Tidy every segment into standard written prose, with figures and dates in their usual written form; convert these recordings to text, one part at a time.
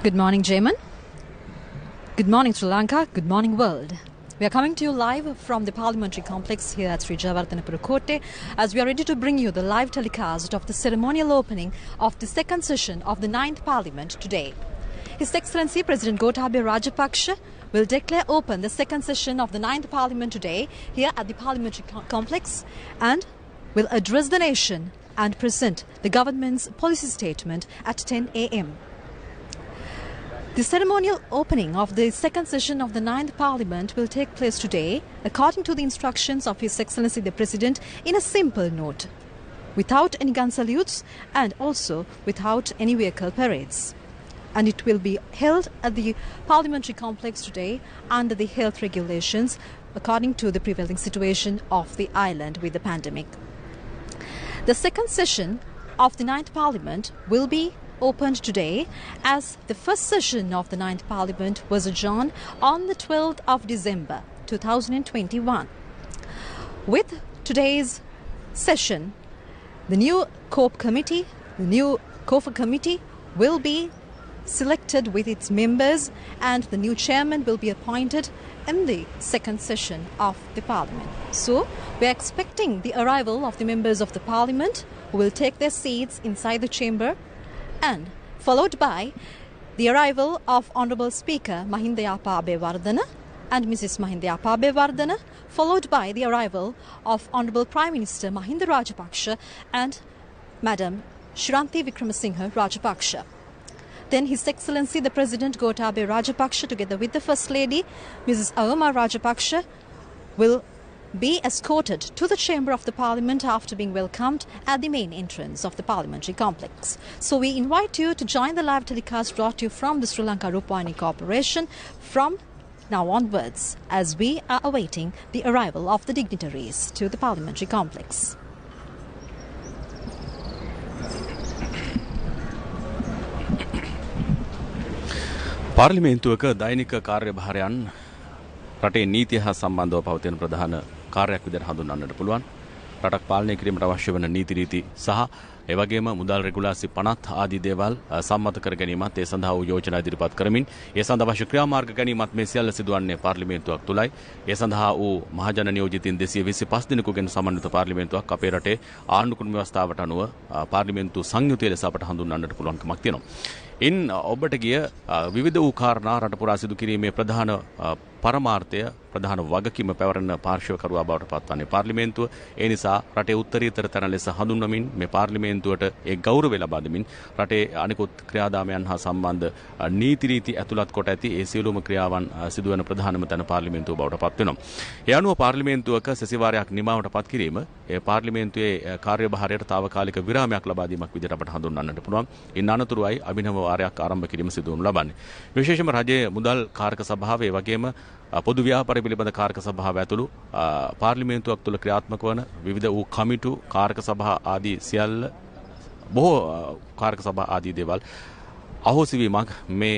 Good morning, Jayman. Good morning, Sri Lanka. Good morning, world. We are coming to you live from the Parliamentary Complex here at Sri Jayawardena Kotte as we are ready to bring you the live telecast of the ceremonial opening of the second session of the 9th Parliament today. His Excellency President Gotabaya Rajapaksa will declare open the second session of the 9th Parliament today here at the Parliamentary Complex and will address the nation and present the government's policy statement at 10 a.m. The ceremonial opening of the second session of the 9th Parliament will take place today according to the instructions of His Excellency the President in a simple note, without any gun salutes and also without any vehicle parades. And it will be held at the Parliamentary Complex today under the health regulations according to the prevailing situation of the island with the pandemic. The second session of the 9th Parliament will be opened today as the first session of the 9th Parliament was adjourned on the 12th of December 2021. With today's session, the new COPE committee, the new COFA committee will be selected with its members and the new chairman will be appointed in the second session of the Parliament. So, we are expecting the arrival of the members of the Parliament who will take their seats inside the chamber and followed by the arrival of Honourable Speaker Mahinda Yapa Abeyewardena and Mrs. Mahinda Yapa Abeyewardena, followed by the arrival of Honourable Prime Minister Mahinda Rajapaksa and Madam Shiranthi Wickremesinghe Rajapaksa. Then His Excellency the President Gotabaya Rajapaksa together with the First Lady Mrs. Awama Rajapaksa will be escorted to the chamber of the Parliament after being welcomed at the main entrance of the Parliamentary Complex. So we invite you to join the live telecast brought to you from the Sri Lanka Rupawahini Corporation from now onwards as we are awaiting the arrival of the dignitaries to the Parliamentary Complex. පාර්ලිමේන්තුවක දෛනික කාර්යභාරයන් රටේ නීතිය හා සම්බන්ධව පවතින ප්‍රධාන කාර්යයක් විදිහට හඳුන්වන්නට පුළුවන්. රටක් පාලනය කිරීමට අවශ්‍ය වන නීති රීති සහ ඒ වගේම මුදල් රෙගුලාසි 50 ආදී දේවල් සම්මත කර ගැනීමත් ඒ සඳහා වූ යෝජනා ඉදිරිපත් කරමින් ඒ සඳහා අවශ්‍ය ක්‍රියාමාර්ග ගැනීමත් මේ සියල්ල සිදුවන්නේ පාර්ලිමේන්තුවක් තුලයි. ඒ සඳහා වූ මහජන නියෝජිතින් 225 දිනකගෙන් සමන්විත පාර්ලිමේන්තුවක් අපේ රටේ ආණ්ඩු ක්‍රම ව්‍යවස්ථාවට අනුව පාර්ලිමේන්තු සංයුතිය ලෙස අපට හඳුන්වන්නට පුළුවන්කමක් තියෙනවා. ඉන් ඔබට ගිය විවිධ වූ කාරණා රට පුරා සිදු කිරීමේ ප්‍රධාන පරමාර්ථය ප්‍රධාන වගකීම පැවරෙන පාර්ශ්වකරුවා බවට පත්වන්නේ පාර්ලිමේන්තුව. ඒ නිසා රටේ උත්තරීතර තැන ලෙස හඳුන්වමින් මේ පාර්ලිමේන්තුවට ඒ ගෞරවය ලබා දෙමින් රටේ අනිකුත් ක්‍රියාදාමයන් හා සම්බන්ධ නීති රීති ඇතුළත් කොට ඇති ඒ සියලුම ක්‍රියාවන් සිදුවන ප්‍රධානම තැන පාර්ලිමේන්තුව බවට පත් වෙනවා. ඒ අනුව පාර්ලිමේන්තුවක සැසිවාරයක් නිමාවට පත් කිරීම ඒ පාර්ලිමේන්තුවේ කාර්යභාරයට తాවකාලික විරාමයක් ලබා දීමක් විදිහට අපට හඳුන්වන්නට පුළුවන්. ඉන් අනතුරුවයි අභිනව වාරයක් ආරම්භ කිරීම සිදු වනු ලබන්නේ. විශේෂයෙන්ම රජයේ මුදල් කාරක සභාව ඒ වගේම පොදු ව්‍යාපාර පිළිබඳ කාරක සභාව ඇතුළු පාර්ලිමේන්තුවක් තුළ ක්‍රියාත්මක වන විවිධ වූ කමිටු කාරක සභා ආදී සියල්ල බොහෝ කාරක සභා ආදී දේවල් අහෝසි වීමක් මේ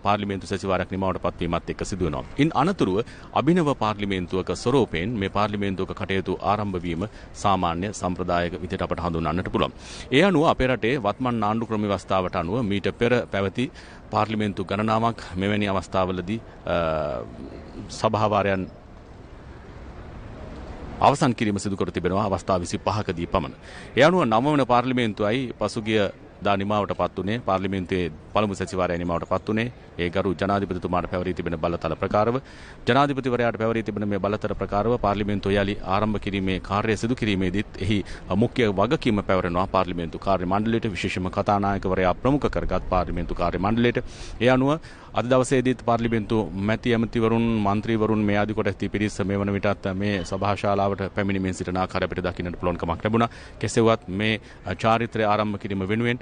පාර්ලිමේන්තු සැසිවාරයක් නිමවට පත්වීමත් එක්ක සිදු වෙනවා. ඉන් අනතුරුව අභිනව පාර්ලිමේන්තුවක ස්වරූපයෙන් මේ පාර්ලිමේන්තුවක කටයුතු ආරම්භ වීම සාමාන්‍ය සම්ප්‍රදායක විදිහට අපට හඳුන්වන්නට පුළුවන්. ඒ අනුව අපේ රටේ වත්මන් ආණ්ඩු ක්‍රම ව්‍යවස්ථාවට අනුව මීට පෙර පැවති පාර්ලිමේන්තු ගණනාවක් මෙවැනි අවස්ථාවලදී සභාවාරයන් අවසන් කිරීම සිදු කර තිබෙනවා අවස්ථා 25කදී පමණ. ඒ අනුව 9 වන පාර්ලිමේන්තුවයි පසුගිය දා නිමාවට පත් උනේ පාර්ලිමේන්තුවේ පළමු සැසිවාරය නිමාවට පත් උනේ ඒ ගරු ජනාධිපතිතුමාට පැවරී තිබෙන බලතල ප්‍රකාරව ජනාධිපතිවරයාට පැවරී තිබෙන මේ බලතල ප්‍රකාරව පාර්ලිමේන්තුව යලි ආරම්භ කිරීමේ කාර්යය සිදු කිරීමේදීත් එහි මුඛ්‍ය වගකීම පැවරෙනවා පාර්ලිමේන්තු කාර්ය මණ්ඩලයට විශේෂම කතානායකවරයා ප්‍රමුඛ කරගත් පාර්ලිමේන්තු කාර්ය මණ්ඩලයට. ඒ අනුව අද දවසේදීත් පාර්ලිමේන්තු මැති ඇමතිවරුන් මන්ත්‍රීවරුන් මේ ආදී කොට ඇති පිරිස මේ වන විටත් මේ සභා ශාලාවට පැමිණීමෙන් සිටින ආකාරය අපිට දකින්නට පුළුවන්කමක් ලැබුණා. කෙසේවත් මේ චාරිත්‍රය ආරම්භ කිරීම වෙනුවෙන්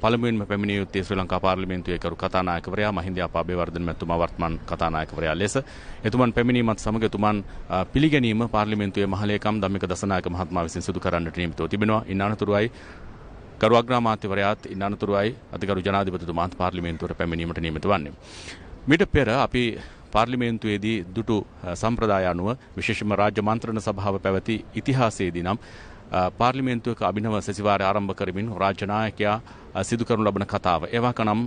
පළමුවෙන්ම පැමිණිය යුත්තේ ශ්‍රී ලංකා පාර්ලිමේන්තුවේ කරු කතානායකවරයා මහින්ද යපා අබේවර්ධන මැතිතුමා වර්තමාන කතානායකවරයා ලෙස එතුමන් පැමිණීමත් සමග එතුමන් පිළිගැනීම පාර්ලිමේන්තුවේ මහලේකම් ධම්මික දසනායක මහත්මයා විසින් සිදු කරන්නට නියමිතව තිබෙනවා. ඉන් අනතුරුවයි කරු අග්‍රාමාත්‍යවරයාත් ඉන් අනතුරුවයි අතිගරු ජනාධිපතිතුමාත් පාර්ලිමේන්තුවට පැමිණීමට නියමිත වන්නේ. මීට පෙර අපි පාර්ලිමේන්තුවේදී දුටු සම්ප්‍රදාය අනුව විශේෂම රාජ්‍ය මන්ත්‍රණ සභාව පැවති ඉතිහාසයේදී නම් පාර්ලිමේන්තුවක අභිනව සැසිවාරය ආරම්භ කරමින් රාජ්‍ය නායකයා සිදු කරනු ලබන කතාව. ඒවාකනම්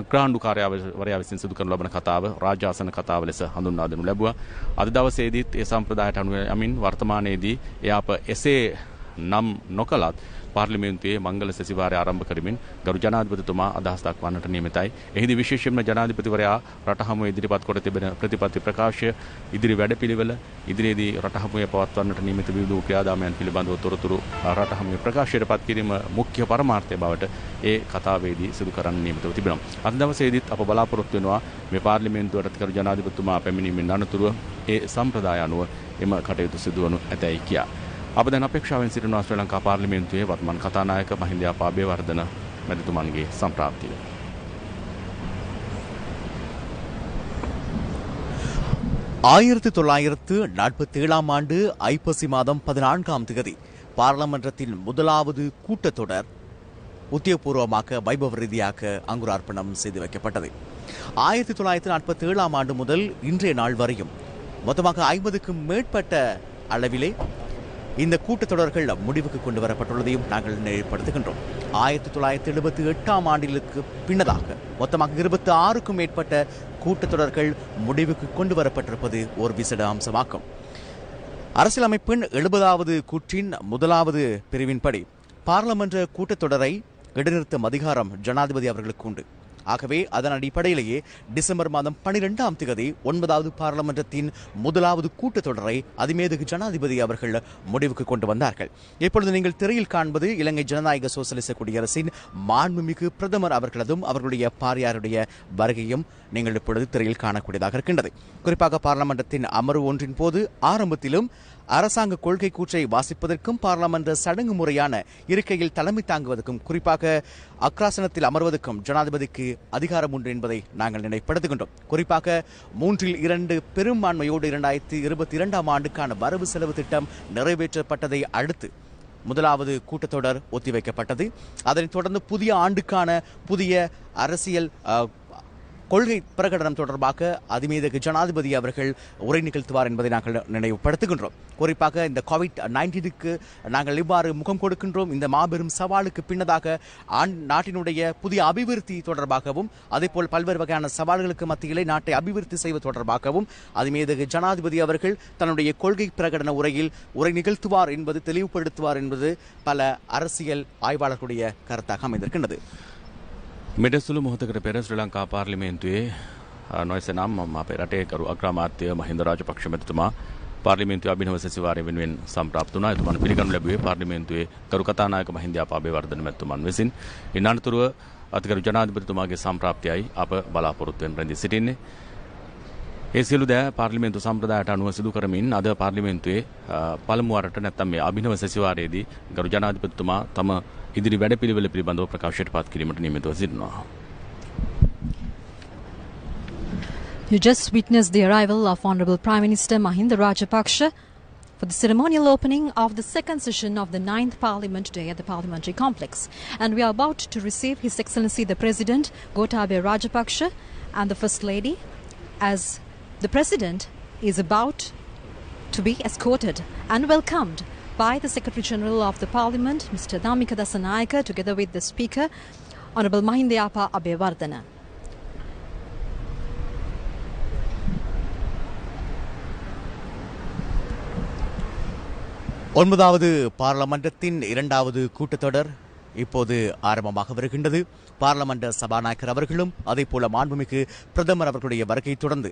අග්‍රාණ්ඩුකාරවරයා විසින් සිදු කරනු ලබන කතාව රාජ්‍ය ආසන කතාව ලෙස හඳුන්වා දෙනු ලැබුවා. අද දවසේදීත් ඒ සම්ප්‍රදායට අනුව යමින් වර්තමානයේදී එය අප එසේ නම් නොකලත් පාර්ලිමේන්තුවේ මංගල සැසිවාරය ආරම්භ කරමින් ගරු ජනාධිපතිතුමා අදහස් දක්වන්නට නියමිතයි. එහිදී විශේෂයෙන්ම ජනාධිපතිවරයා රට හමුවේ ඉදිරිපත් කොට තිබෙන ප්‍රතිපත්ති ප්‍රකාශය, ඉදිරි වැඩපිළිවෙල, ඉදිරියේදී රට හමුවේ පවත්වන්නට නියමිත විවිධ ක්‍රියාදාමයන් පිළිබඳව තොරතුරු රට හමුවේ ප්‍රකාශයට පත් කිරීම මුඛ්‍ය පරමාර්ථය බවට ඒ කතාවේදී සිදු කරන්න නියමිතව තිබෙනවා. අද දවසේදීත් අප බලාපොරොත්තු වෙනවා මේ පාර්ලිමේන්තුවට ගරු ජනාධිපතිතුමා පැමිණීමෙන් අනතුරුව ඒ සම්ප්‍රදාය අනුව එම කටයුතු සිදුවනු ඇතැයි කියා. අප දැන් අපේක්ෂාවෙන් සිටිනවා ශ්‍රී ලංකා පාර්ලිමේන්තුවේ වර්තමාන කතානායක මහින්ද යාපා අබේවර්ධන මැතිතුමන්ගේ සම්ප්‍රාප්තිය. 1947 ஆண்டு ஐப்பசி மாதம் 14ஆம் தேதி பாராளுமன்றத்தின் முதலாவது கூட்டத்தொடர் உத்தியோகபூர்வமாக வைபவ ரீதியாக அங்குரார்ப்பணம் செய்து வைக்கப்பட்டது. 1947 ஆண்டு முதல் இன்றைய நாள் வரையும் மொத்தமாக 50க்கும் மேற்பட்ட அளவிலே இந்த கூட்டத்தொடர்கள் முடிவுக்கு கொண்டு வரப்பட்டுள்ளதையும் நாங்கள் நினைவுபடுத்துகின்றோம். 1978ஆம் ஆண்டிற்கு பின்னதாக மொத்தமாக 26க்கும் மேற்பட்ட கூட்டத்தொடர்கள் முடிவுக்கு கொண்டு வரப்பட்டிருப்பது ஒரு விசேட அம்சமாகும். அரசியலமைப்பின் 70வது கூற்றின் முதலாவது பிரிவின்படி பாராளுமன்ற கூட்டத்தொடரை இடைநிறுத்தும் அதிகாரம் ஜனாதிபதி அவர்களுக்கு உண்டு. ஆகவே அதன் அடிப்படையிலேயே டிசம்பர் மாதம் 12ஆம் தேதி 9வது பாராளுமன்றத்தின் முதலாவது கூட்டத்தொடரை அதிமேதகு ஜனாதிபதி அவர்கள் முடிவுக்கு கொண்டு வந்தார்கள். இப்பொழுது நீங்கள் திரையில் காண்பது இலங்கை ஜனநாயக சோசலிச குடியரசின் மாண்புமிகு பிரதமர் அவர்களதும் அவர்களுடைய பாரியாருடைய வருகையும் நீங்கள் இப்பொழுது திரையில் காணக்கூடியதாக இருக்கின்றது. குறிப்பாக பாராளுமன்றத்தின் அமர்வு ஒன்றின் போது ஆரம்பத்திலும் அரசாங்க கொள்கை கூற்றை வாசிப்பதற்கும் பாராளுமன்ற சடங்கு முறையான இருக்கையில் தலைமை தாங்குவதற்கும் குறிப்பாக அக்ராசனத்தில் அமர்வதற்கும் ஜனாதிபதிக்கு அதிகாரம் உண்டு என்பதை நாங்கள் நினைப்படுத்துகின்றோம். குறிப்பாக 3/2 பெரும்பான்மையோடு 2022ஆம் ஆண்டுக்கான வரவு செலவு திட்டம் நிறைவேற்றப்பட்டதை அடுத்து முதலாவது கூட்டத்தொடர் ஒத்திவைக்கப்பட்டது. அதனைத் தொடர்ந்து புதிய ஆண்டுக்கான புதிய அரசியல் கொள்கை பிரகடனம் தொடர்பாக அதிமீதகு ஜனாதிபதி அவர்கள் உரை நிகழ்த்துவார் என்பதை நாங்கள் நினைவுபடுத்துகின்றோம். குறிப்பாக இந்த கோவிட்-19க்கு நாங்கள் இவ்வாறு முகம் கொடுக்கின்றோம். இந்த மாபெரும் சவாலுக்கு பின்னதாக நாட்டினுடைய புதிய அபிவிருத்தி தொடர்பாகவும் அதேபோல் பல்வேறு வகையான சவால்களுக்கு மத்தியிலே நாட்டை அபிவிருத்தி செய்வது தொடர்பாகவும் அதிமீதகு ஜனாதிபதி அவர்கள் தன்னுடைய கொள்கை பிரகடன உரையில் உரை நிகழ்த்துவார் என்பது தெளிவுபடுத்துவார் என்பது பல அரசியல் ஆய்வாளர்களுடைய கருத்தாக அமைந்திருக்கின்றது. මෙඩසුළු මොහොතකට පෙර ශ්‍රී ලංකා පාර්ලිමේන්තුවේ නොයසනම් අපේ රටේ කරු අග්‍රාමාත්‍ය මහින්ද රාජපක්ෂ මැතිතුමා පාර්ලිමේන්තුවේ අභිනව සැසිවාරය වෙනුවෙන් සම්ප්‍රාප්ත වුණා. එතුමන් පිළිගනු ලැබුවේ පාර්ලිමේන්තුවේ කරු කතානායක මහින්ද යාපා අබේවර්ධන මැතිතුමන් විසින්. ඉන් අනතුරුව අතිගරු ජනාධිපතිතුමාගේ සම්ප්‍රාප්තියයි අප බලාපොරොත්තු වෙන රැඳී සිටින්නේ. ඒ සියලු දෑ පාර්ලිමේන්තු සම්ප්‍රදායට අනුව සිදු කරමින් අද පාර්ලිමේන්තුවේ පළමු වරට නැත්නම් මේ අභිනව සැසිවාරයේදී ගරු ජනාධිපතිතුමා තම ඉදිරි වැඩපිළිවෙල පිළිබඳව ප්‍රකාශයට පත් කිරීමට නියමිතව සිටිනවා. You just witnessed the arrival of Honorable Prime Minister Mahinda Rajapaksa for the ceremonial opening of the second session of the 9th Parliament today at the Parliamentary Complex. And we are about to receive His Excellency the President Gotabaya Rajapaksa and the First Lady as the President is about to be escorted and welcomed by the Secretary General of the Parliament, Mr. Dhammika Dasanayake, together with the Speaker, Honorable Mahinda Yapa Abeyewardena. ஒன்பதாவது பாராளுமன்றத்தின் 2வது கூட்டத்தொடர் இப்போது ஆரம்பமாக வருகின்றது. பாராளுமன்ற சபாநாயகர் அவர்களும் அதேபோல மாண்புமிகு பிரதமர் அவர்களுடைய வருகை தொடர்ந்து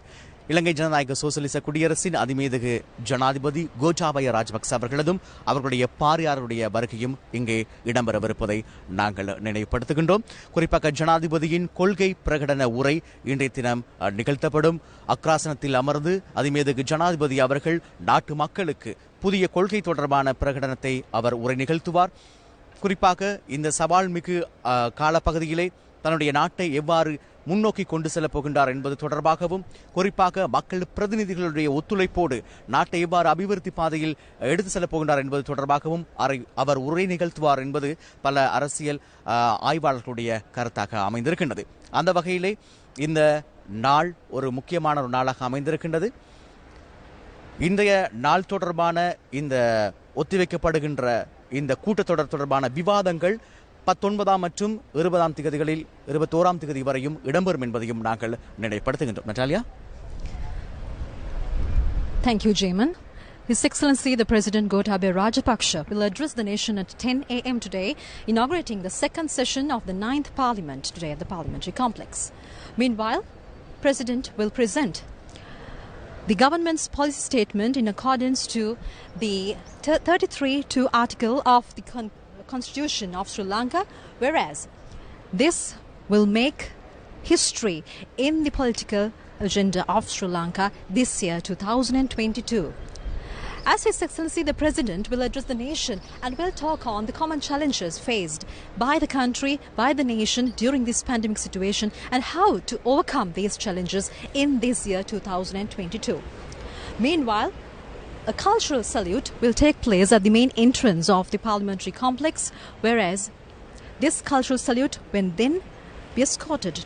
இலங்கை ஜனநாயக சோசலிச குடியரசின் அதிமேதகு ஜனாதிபதி கோட்டாபய ராஜபக்ச அவர்களதும் அவர்களுடைய பாரியாருடைய வருகையும் இங்கே இடம்பெறவிருப்பதை நாங்கள் நினைவுபடுத்துகின்றோம். குறிப்பாக ஜனாதிபதியின் கொள்கை பிரகடன உரை இன்றைய தினம் நிகழ்த்தப்படும். அக்ராசனத்தில் அமர்ந்து அதிமேதகு ஜனாதிபதி அவர்கள் நாட்டு மக்களுக்கு புதிய கொள்கை தொடர்பான பிரகடனத்தை அவர் உரை நிகழ்த்துவார். குறிப்பாக இந்த சவால் மிகு காலப்பகுதியிலே தன்னுடைய நாட்டை எவ்வாறு முன்னோக்கி கொண்டு செல்லப் போகின்றார் என்பது தொடர்பாகவும் குறிப்பாக மக்கள் பிரதிநிதிகளுடைய ஒத்துழைப்போடு நாட்டை எவ்வாறு அபிவிருத்தி பாதையில் எடுத்து செல்லப் போகின்றார் என்பது தொடர்பாகவும் அவர் உரை நிகழ்த்துவார் என்பது பல அரசியல் ஆய்வாளர்களுடைய கருத்தாக அமைந்திருக்கின்றது. அந்த வகையிலே இந்த நாள் ஒரு முக்கியமான ஒரு நாளாக அமைந்திருக்கின்றது. இன்றைய நாள் தொடர்பான இந்த ஒத்திவைக்கப்படுகின்ற இந்த கூட்டத்தொடர் தொடர்பான விவாதங்கள் 19 மற்றும் 20 திகதிகளில் 21 திகதி வரையும் இடம்பெறும் என்பதையும் நாங்கள் நினைப்படுத்துகின்றோம். Natalia. Thank you, Jamin. His Excellency the President Gotabaya Rajapaksa will address the nation at 10 a.m. today, inaugurating the second session of the 9th Parliament today at the Parliamentary Complex. Meanwhile, President will present the government's policy statement in accordance to the 33(2) article of the Constitution of Sri Lanka, whereas this will make history in the political agenda of Sri Lanka this year 2022. As His Excellency the President will address the nation and will talk on the common challenges faced by the country, by the nation during this pandemic situation and how to overcome these challenges in this year 2022. Meanwhile, a cultural salute will take place at the main entrance of the parliamentary complex, whereas this cultural salute will then be escorted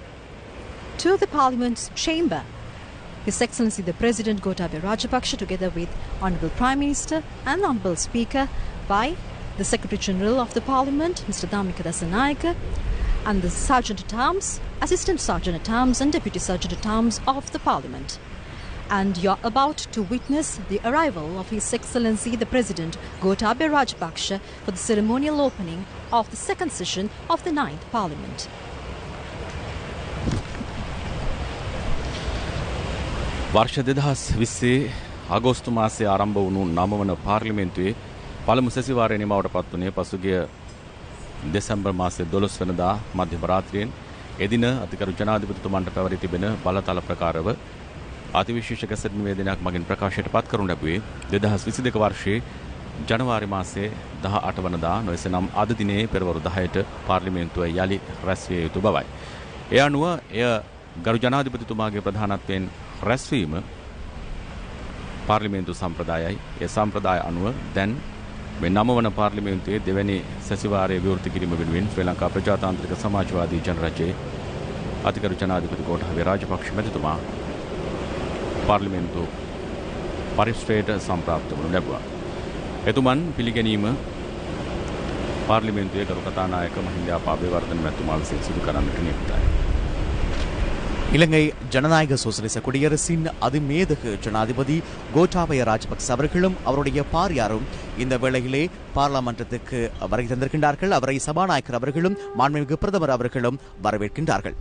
to the Parliament's chamber. His Excellency the President Gotabaya Rajapaksa, together with Honourable Prime Minister and Honourable Speaker by the Secretary General of the Parliament, Mr. Dhammika Dasanayake, and the Sergeant-at-Arms, Assistant Sergeant-at-Arms and Deputy Sergeant-at-Arms of the Parliament. And you're about to witness the arrival of His Excellency the President Gotabaya Rajapaksa for the ceremonial opening of the second session of the 9th Parliament. වර්ෂ 2020 අගෝස්තු මාසයේ ආරම්භ වුණු 9 වන පාර්ලිමේන්තුවේ පළමු සැසිවාරය නිමවට පත් වුණේ පසුගිය දෙසැම්බර් මාසයේ 12 වෙනිදා මධ්‍යම රාත්‍රියෙන් එදින අතිගරු ජනාධිපතිතුමන්ට පැවරී තිබෙන බලතල ප්‍රකාරව අතිවිශේෂ ගැසට් නිවේදනයක් මගින් ප්‍රකාශයට පත් කරනු ලැබුවේ 2022 වර්ෂයේ ජනවාරි මාසයේ 18 වනදා නොයසනම් අද දිනේ පෙරවරු 10ට පාර්ලිමේන්තුව යලි රැස් විය යුතු බවයි. ඒ අනුව එය ගරු ජනාධිපතිතුමාගේ ප්‍රධානත්වයෙන් රැස්වීම පාර්ලිමේන්තු සම්ප්‍රදායයි. ඒ සම්ප්‍රදාය අනුව දැන් මේ 9 වන පාර්ලිමේන්තුවේ දෙවැනි සැසිවාරයේ විවෘත කිරීම වෙනුවෙන් ශ්‍රී ලංකා ප්‍රජාතාන්ත්‍රික සමාජවාදී ජනරජයේ අතිගරු ජනාධිපති ගෝඨාභය රාජපක්ෂ මැතිතුමා පාර්ලිමේන්තු පරිශ්‍රයට සම්ප්‍රාප්ත වනු ලැබුවා. එතුමන් පිළිගැනීම පාර්ලිමේන්තුවේ ගරු කතානායක මහින්ද අබේවර්ධන මැතිතුමා විසින් සිදු කරන්නට නියමිතයි. இலங்கை ஜனநாயக சோசலிச குடியரசின் அதிமேதகு ஜனாதிபதி கோட்டாபய ராஜபக்ச அவர்களும் அவருடைய பாரியாரும் இந்த வேளையிலே பார்லமெண்டத்துக்கு வருகை தந்திருக்கின்றார்கள். அவரை சபாநாயகர் அவர்களும் மாண்புமிகு பிரதமர் அவர்களும் வரவேற்கின்றார்கள்.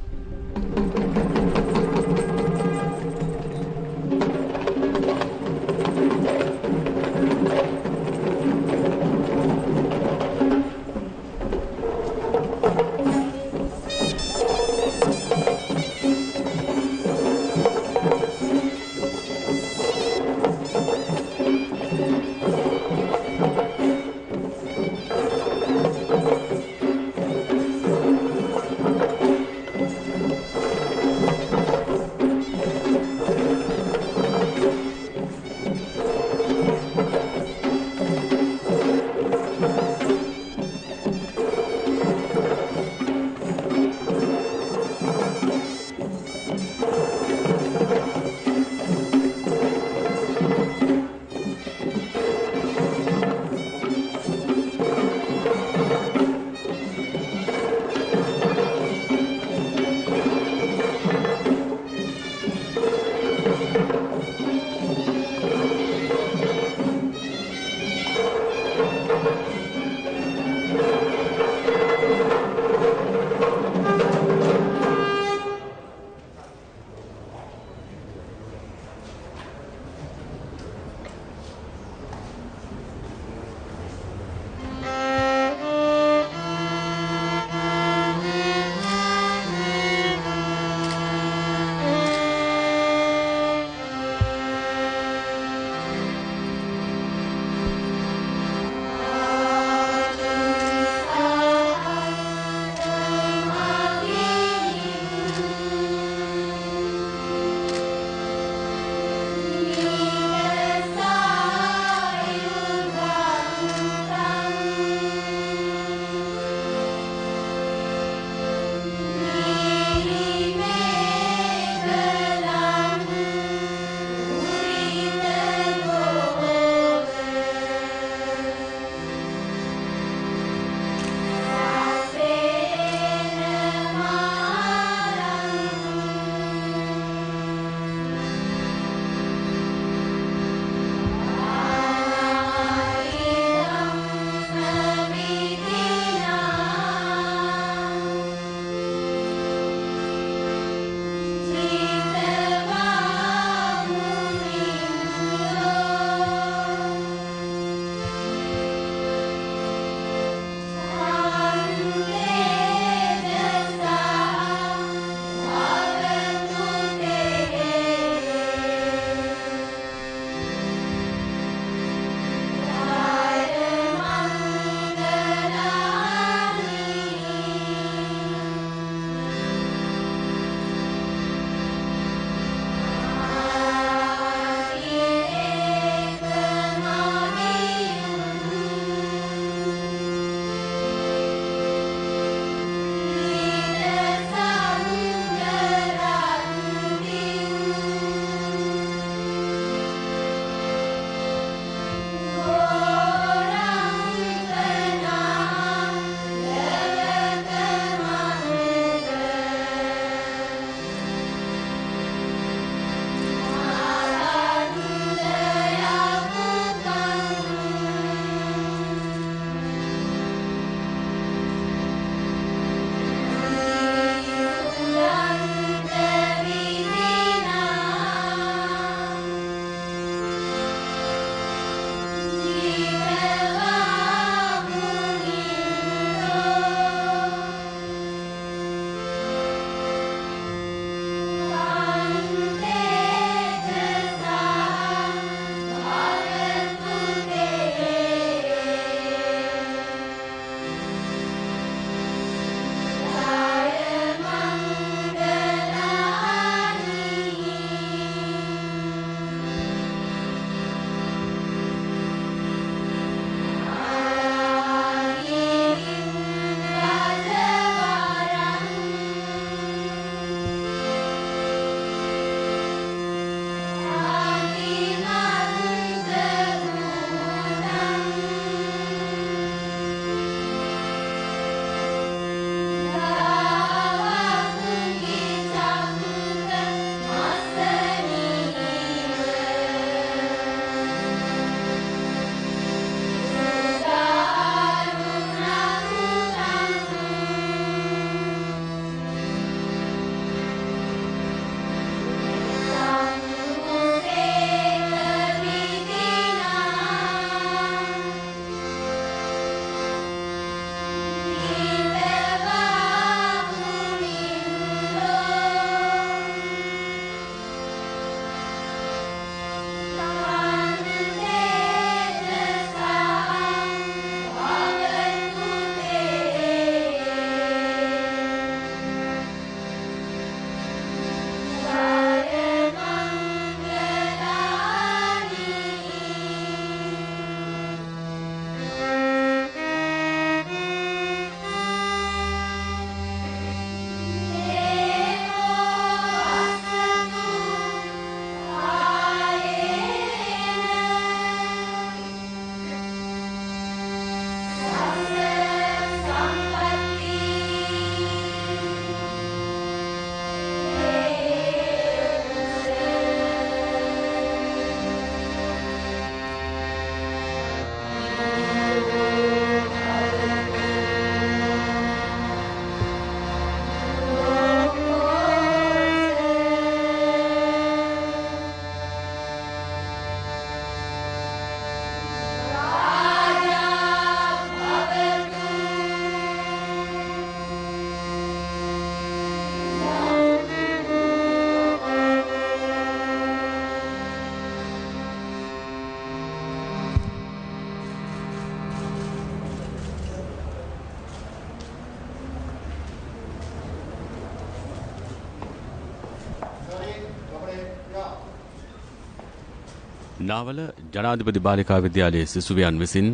නාවල ජනාධිපති බාලිකා විද්‍යාලයේ සිසුවියන් විසින්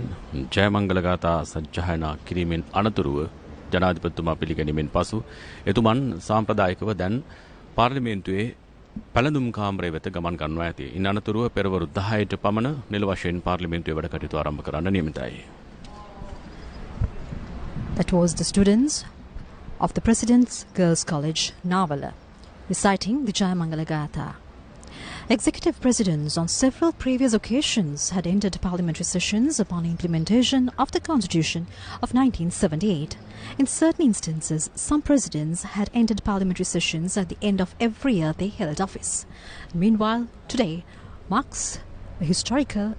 ජයමංගල ගාථා සජ්ජායනා කිරීමෙන් අනතුරුව ජනාධිපතිතුමා පිළිගැනීමෙන් පසු එතුමන් සාම්ප්‍රදායිකව දැන් පාර්ලිමේන්තුවේ පැළඳුම් කාමරය වෙත ගමන් ගන්නවා ඇති. ඉන් අනතුරුව පෙරවරු 10ට පමණ නිල වශයෙන් පාර්ලිමේන්තුවේ වැඩ කටයුතු ආරම්භ කරන්න නියමිතයි. That was the students of the President's Girls' College, Navala, reciting the Jayamangala Gatha. Executive presidents on several previous occasions had entered parliamentary sessions upon implementation of the Constitution of 1978. In certain instances, some presidents had entered parliamentary sessions at the end of every year they held office. Meanwhile, today marks the historical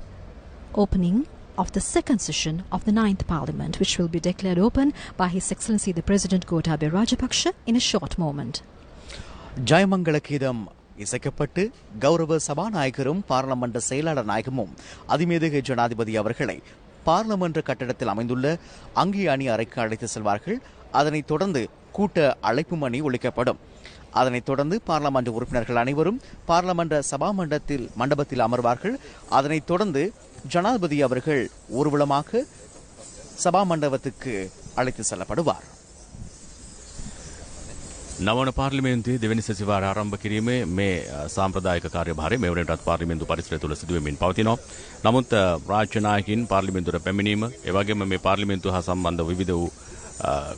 opening of the second session of the 9th Parliament, which will be declared open by His Excellency the President Gotabaya Rajapaksa in a short moment. Jayamangala கீதம் இசைக்கப்பட்டு கௌரவ சபாநாயகரும் பாராளுமன்ற செயலாளர் நாயகமும் அதிமேதக ஜனாதிபதி அவர்களை பாராளுமன்ற கட்டடத்தில் அமைந்துள்ள அங்கி அணி அறைக்கு அழைத்து செல்வார்கள். அதனைத் தொடர்ந்து கூட்ட அழைப்பு மணி ஒலிக்கப்படும். அதனைத் தொடர்ந்து பாராளுமன்ற உறுப்பினர்கள் அனைவரும் பாராளுமன்ற மண்டபத்தில் அமர்வார்கள். அதனைத் தொடர்ந்து ஜனாதிபதி அவர்கள் ஊர்வலமாக சபா மண்டபத்துக்கு அழைத்து செல்லப்படுவார். නවන පාර්ලිමේන්තුවේ දෙවැනි සැසිවාරය ආරම්භ කිරීමේ මේ සාම්ප්‍රදායික කාර්යභාරය මේ වනටත් පාර්ලිමේන්තු පරිසරය තුළ සිදුවෙමින් පවතිනවා. නමුත් රාජ්‍ය නායකින් පාර්ලිමේන්තුවට පැමිණීම, ඒ වගේම මේ පාර්ලිමේන්තුව හා සම්බන්ධ විවිධ වූ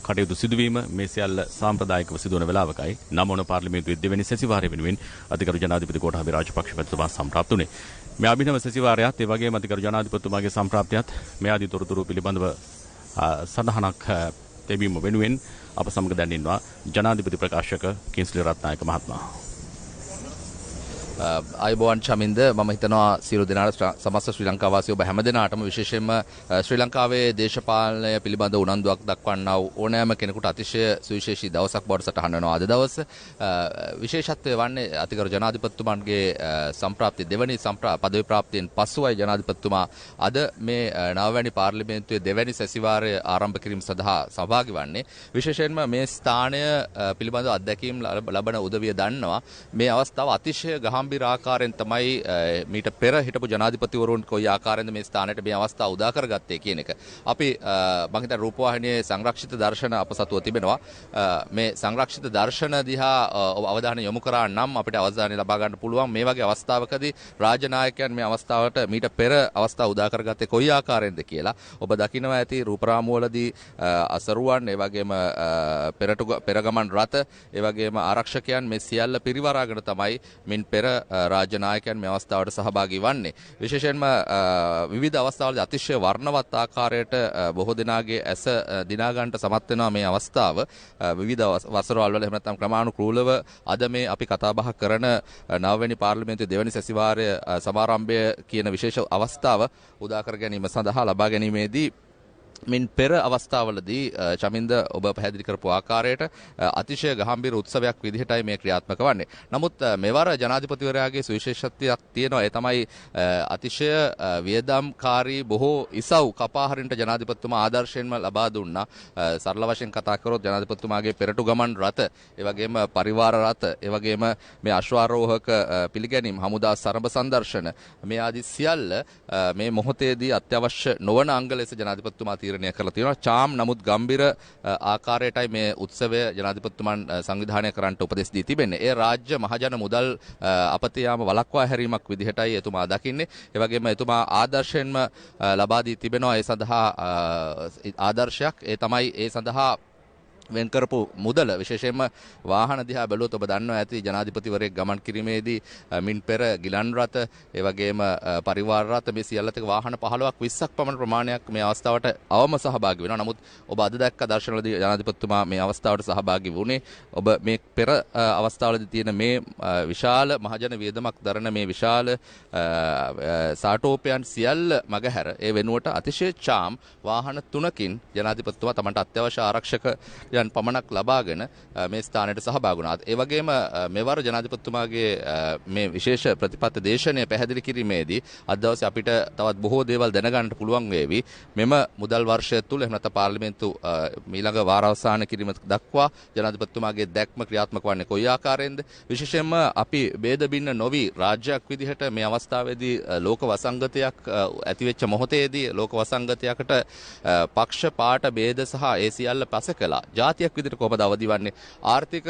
කටයුතු සිදුවීම මේ සියල්ල සාම්ප්‍රදායිකව සිදුවන වෙලාවකයි නවන පාර්ලිමේන්තුවේ දෙවැනි සැසිවාරය වෙනුවෙන් අධිකරු ජනාධිපති ගෝඨාභය රාජපක්ෂ මැතිතුමා සම්ප්‍රාප්ත වුණේ. මේ අභිනව සැසිවාරයත් ඒ වගේම අධිකරු ජනාධිපතිතුමාගේ සම්ප්‍රාප්තියත් මේ ආදී තොරතුරු පිළිබඳව සඳහනක් තැබීම වෙනුවෙන් අප සමග දැන් ඉන්නවා ජනාධිපති ප්‍රකාශක කින්ස්ලි රත්නායක මහත්මයා. අයබෝවන් චමින්ද මම හිතනවා සියලු දෙනාට සමස්ත ශ්‍රී ලංකා වාසීව හැම දෙනාටම විශේෂයෙන්ම ශ්‍රී ලංකාවේ දේශපාලනය පිළිබඳ උනන්දුවක් දක්වන්නා වූ ඕනෑම කෙනෙකුට අතිශය සුවිශේෂී දවසක් බවට සටහන් වෙනවා අද දවස. විශේෂත්වය වන්නේ අතිගරු ජනාධිපතිතුමන්ගේ සම්ප්‍රාප්තිය දෙවැනි පදවි ප්‍රාප්තියෙන් පසුවයි ජනාධිපතිතුමා අද මේ නවවැනි පාර්ලිමේන්තුවේ දෙවැනි සැසිවාරය ආරම්භ කිරීම සඳහා සහභාගී වන්නේ. විශේෂයෙන්ම මේ ස්ථානය පිළිබඳ අත්දැකීම් ලබන උදවිය දන්නවා මේ අවස්ථාව අතිශය ගාම්භීර ආකාරයෙන් තමයි මීට පෙර හිටපු ජනාධිපතිවරුන් කොයි ආකාරයෙන්ද මේ ස්ථානයට මේ අවස්ථාව උදා කරගත්තේ කියන එක. අපි මම හිතන රූපවාහිනියේ සංරක්ෂිත දර්ශන අප සතුව තිබෙනවා. මේ සංරක්ෂිත දර්ශන දිහා අවධානය යොමු කරා නම් අපිට අවධානය ලබා ගන්න පුළුවන් මේ වගේ අවස්ථාවකදී රාජනායකයන් මේ අවස්ථාවට මීට පෙර අවස්ථාව උදා කරගත්තේ කොයි ආකාරයෙන්ද කියලා. ඔබ දකිනවා ඇති රූපරාමුවලදී අසරුවන් ඒ වගේම පෙරගමන් රථ ඒ වගේම ආරක්ෂකයන් මේ සියල්ල පිරිවරාගෙන තමයි මින් පෙර රාජනායකයන් මේ අවස්ථාවට සහභාගී වන්නේ. විශේෂයෙන්ම විවිධ අවස්ථාවලදී අතිශය වර්ණවත් ආකාරයට බොහෝ දෙනාගේ ඇස දිනා ගන්නට සමත් වෙනවා මේ අවස්ථාව. විවිධ වසරවල් වල එහෙම නැත්නම් ක්‍රමානුකූලව අද මේ අපි කතා බහ කරන නවවැනි පාර්ලිමේන්තුවේ දෙවැනි සැසිවාරය සමාරම්භය කියන විශේෂ අවස්ථාව උදා කර ගැනීම සඳහා ලබා ගැනීමේදී මින් පෙර අවස්ථාවලදී චමින්ද ඔබ පැහැදිලි කරපු ආකාරයට අතිශය ගාම්භීර උත්සවයක් විදිහටයි මේ ක්‍රියාත්මක වන්නේ. නමුත් මෙවර ජනාධිපතිවරයාගේ සුවිශේෂත්වයක් තියෙනවා. ඒ තමයි අතිශය වියදම්කාරී බොහෝ ඉසව් කපා හරින්නට ජනාධිපතිතුමා ආදර්ශයෙන්ම ලබා දුන්නා. සරල වශයෙන් කතා කරොත් ජනාධිපතිතුමාගේ පෙරටු ගමන් රථ, ඒ වගේම පරිවාර රථ, ඒ වගේම මේ අශ්වාරෝහක පිළිගැනීම්, හමුදා සරඹ සංදර්ශන මේ ආදී සියල්ල මේ මොහොතේදී අත්‍යවශ්‍ය නොවන අංග ලෙස ජනාධිපතිතුමා තීරණය කරලා තියෙනවා. චාම් නමුත් ගම්බීර ආකාරයටයි මේ උත්සවය ජනාධිපතිතුමන් සංවිධානය කරන්නට උපදෙස් දී තිබෙන්නේ. ඒ රාජ්‍ය මහජන මුදල් අපත යාම වළක්වා හැරීමක් විදිහටයි එතුමා දකින්නේ. ඒ වගේම එතුමා ආදර්ශයෙන්ම ලබා දී තිබෙනවා ඒ සඳහා ආදර්ශයක්. ඒ තමයි ඒ සඳහා වෙන් කරපු මුදල. විශේෂයෙන්ම වාහන දිහා බැලුවොත් ඔබ දන්නවා ඇති ජනාධිපතිවරයෙක් ගමන් කිරීමේදී මින් පෙර ගිලන් රථ ඒ වගේම පරිවාර රථ මේ සියල්ලත් එක්ක වාහන 15ක් 20ක් පමණ ප්‍රමාණයක් මේ අවස්ථාවට අවම සහභාගී වෙනවා. නමුත් ඔබ අද දැක්ක දර්ශනවලදී ජනාධිපතිතුමා මේ අවස්ථාවට සහභාගී වුණේ. ඔබ මේ පෙර අවස්ථාවලදී තියෙන මේ විශාල මහජන වියදමක් දරන මේ විශාල සාටෝපයන් සියල්ල මගහැර ඒ වෙනුවට අතිශය චාම් වාහන 3කින් ජනාධිපතිතුමා තමන්ට අත්‍යවශ්‍ය ආරක්ෂක අංගයන් පමණක් ලබාගෙන මේ ස්ථානයට සහභාගී වුණා. ඒ වගේම මෙවර ජනාධිපතිතුමාගේ මේ විශේෂ ප්‍රතිපත්ති දේශනය පැහැදිලි කිරීමේදී අද දවසේ අපිට තවත් බොහෝ දේවල් දැනගන්නට පුළුවන් වේවි. මෙම මුදල් වර්ෂය තුල එහෙම නැත්නම් පාර්ලිමේන්තු ඊළඟ වාරාවසාන කිරීම දක්වා ජනාධිපතිතුමාගේ දැක්ම ක්‍රියාත්මක වන්නේ කොයි ආකාරයෙන්ද? විශේෂයෙන්ම අපි ભેද බින්න නොවි රාජ්‍යයක් විදිහට මේ අවස්ථාවේදී ලෝක වසංගතයක් ඇතිවෙච්ච මොහොතේදී ලෝක වසංගතයකට පක්ෂ පාට ભેද සහ ඒ සියල්ල පස කළා. ජාතියක් විදිහට කොහොමද අවදි වන්නේ? ආර්ථික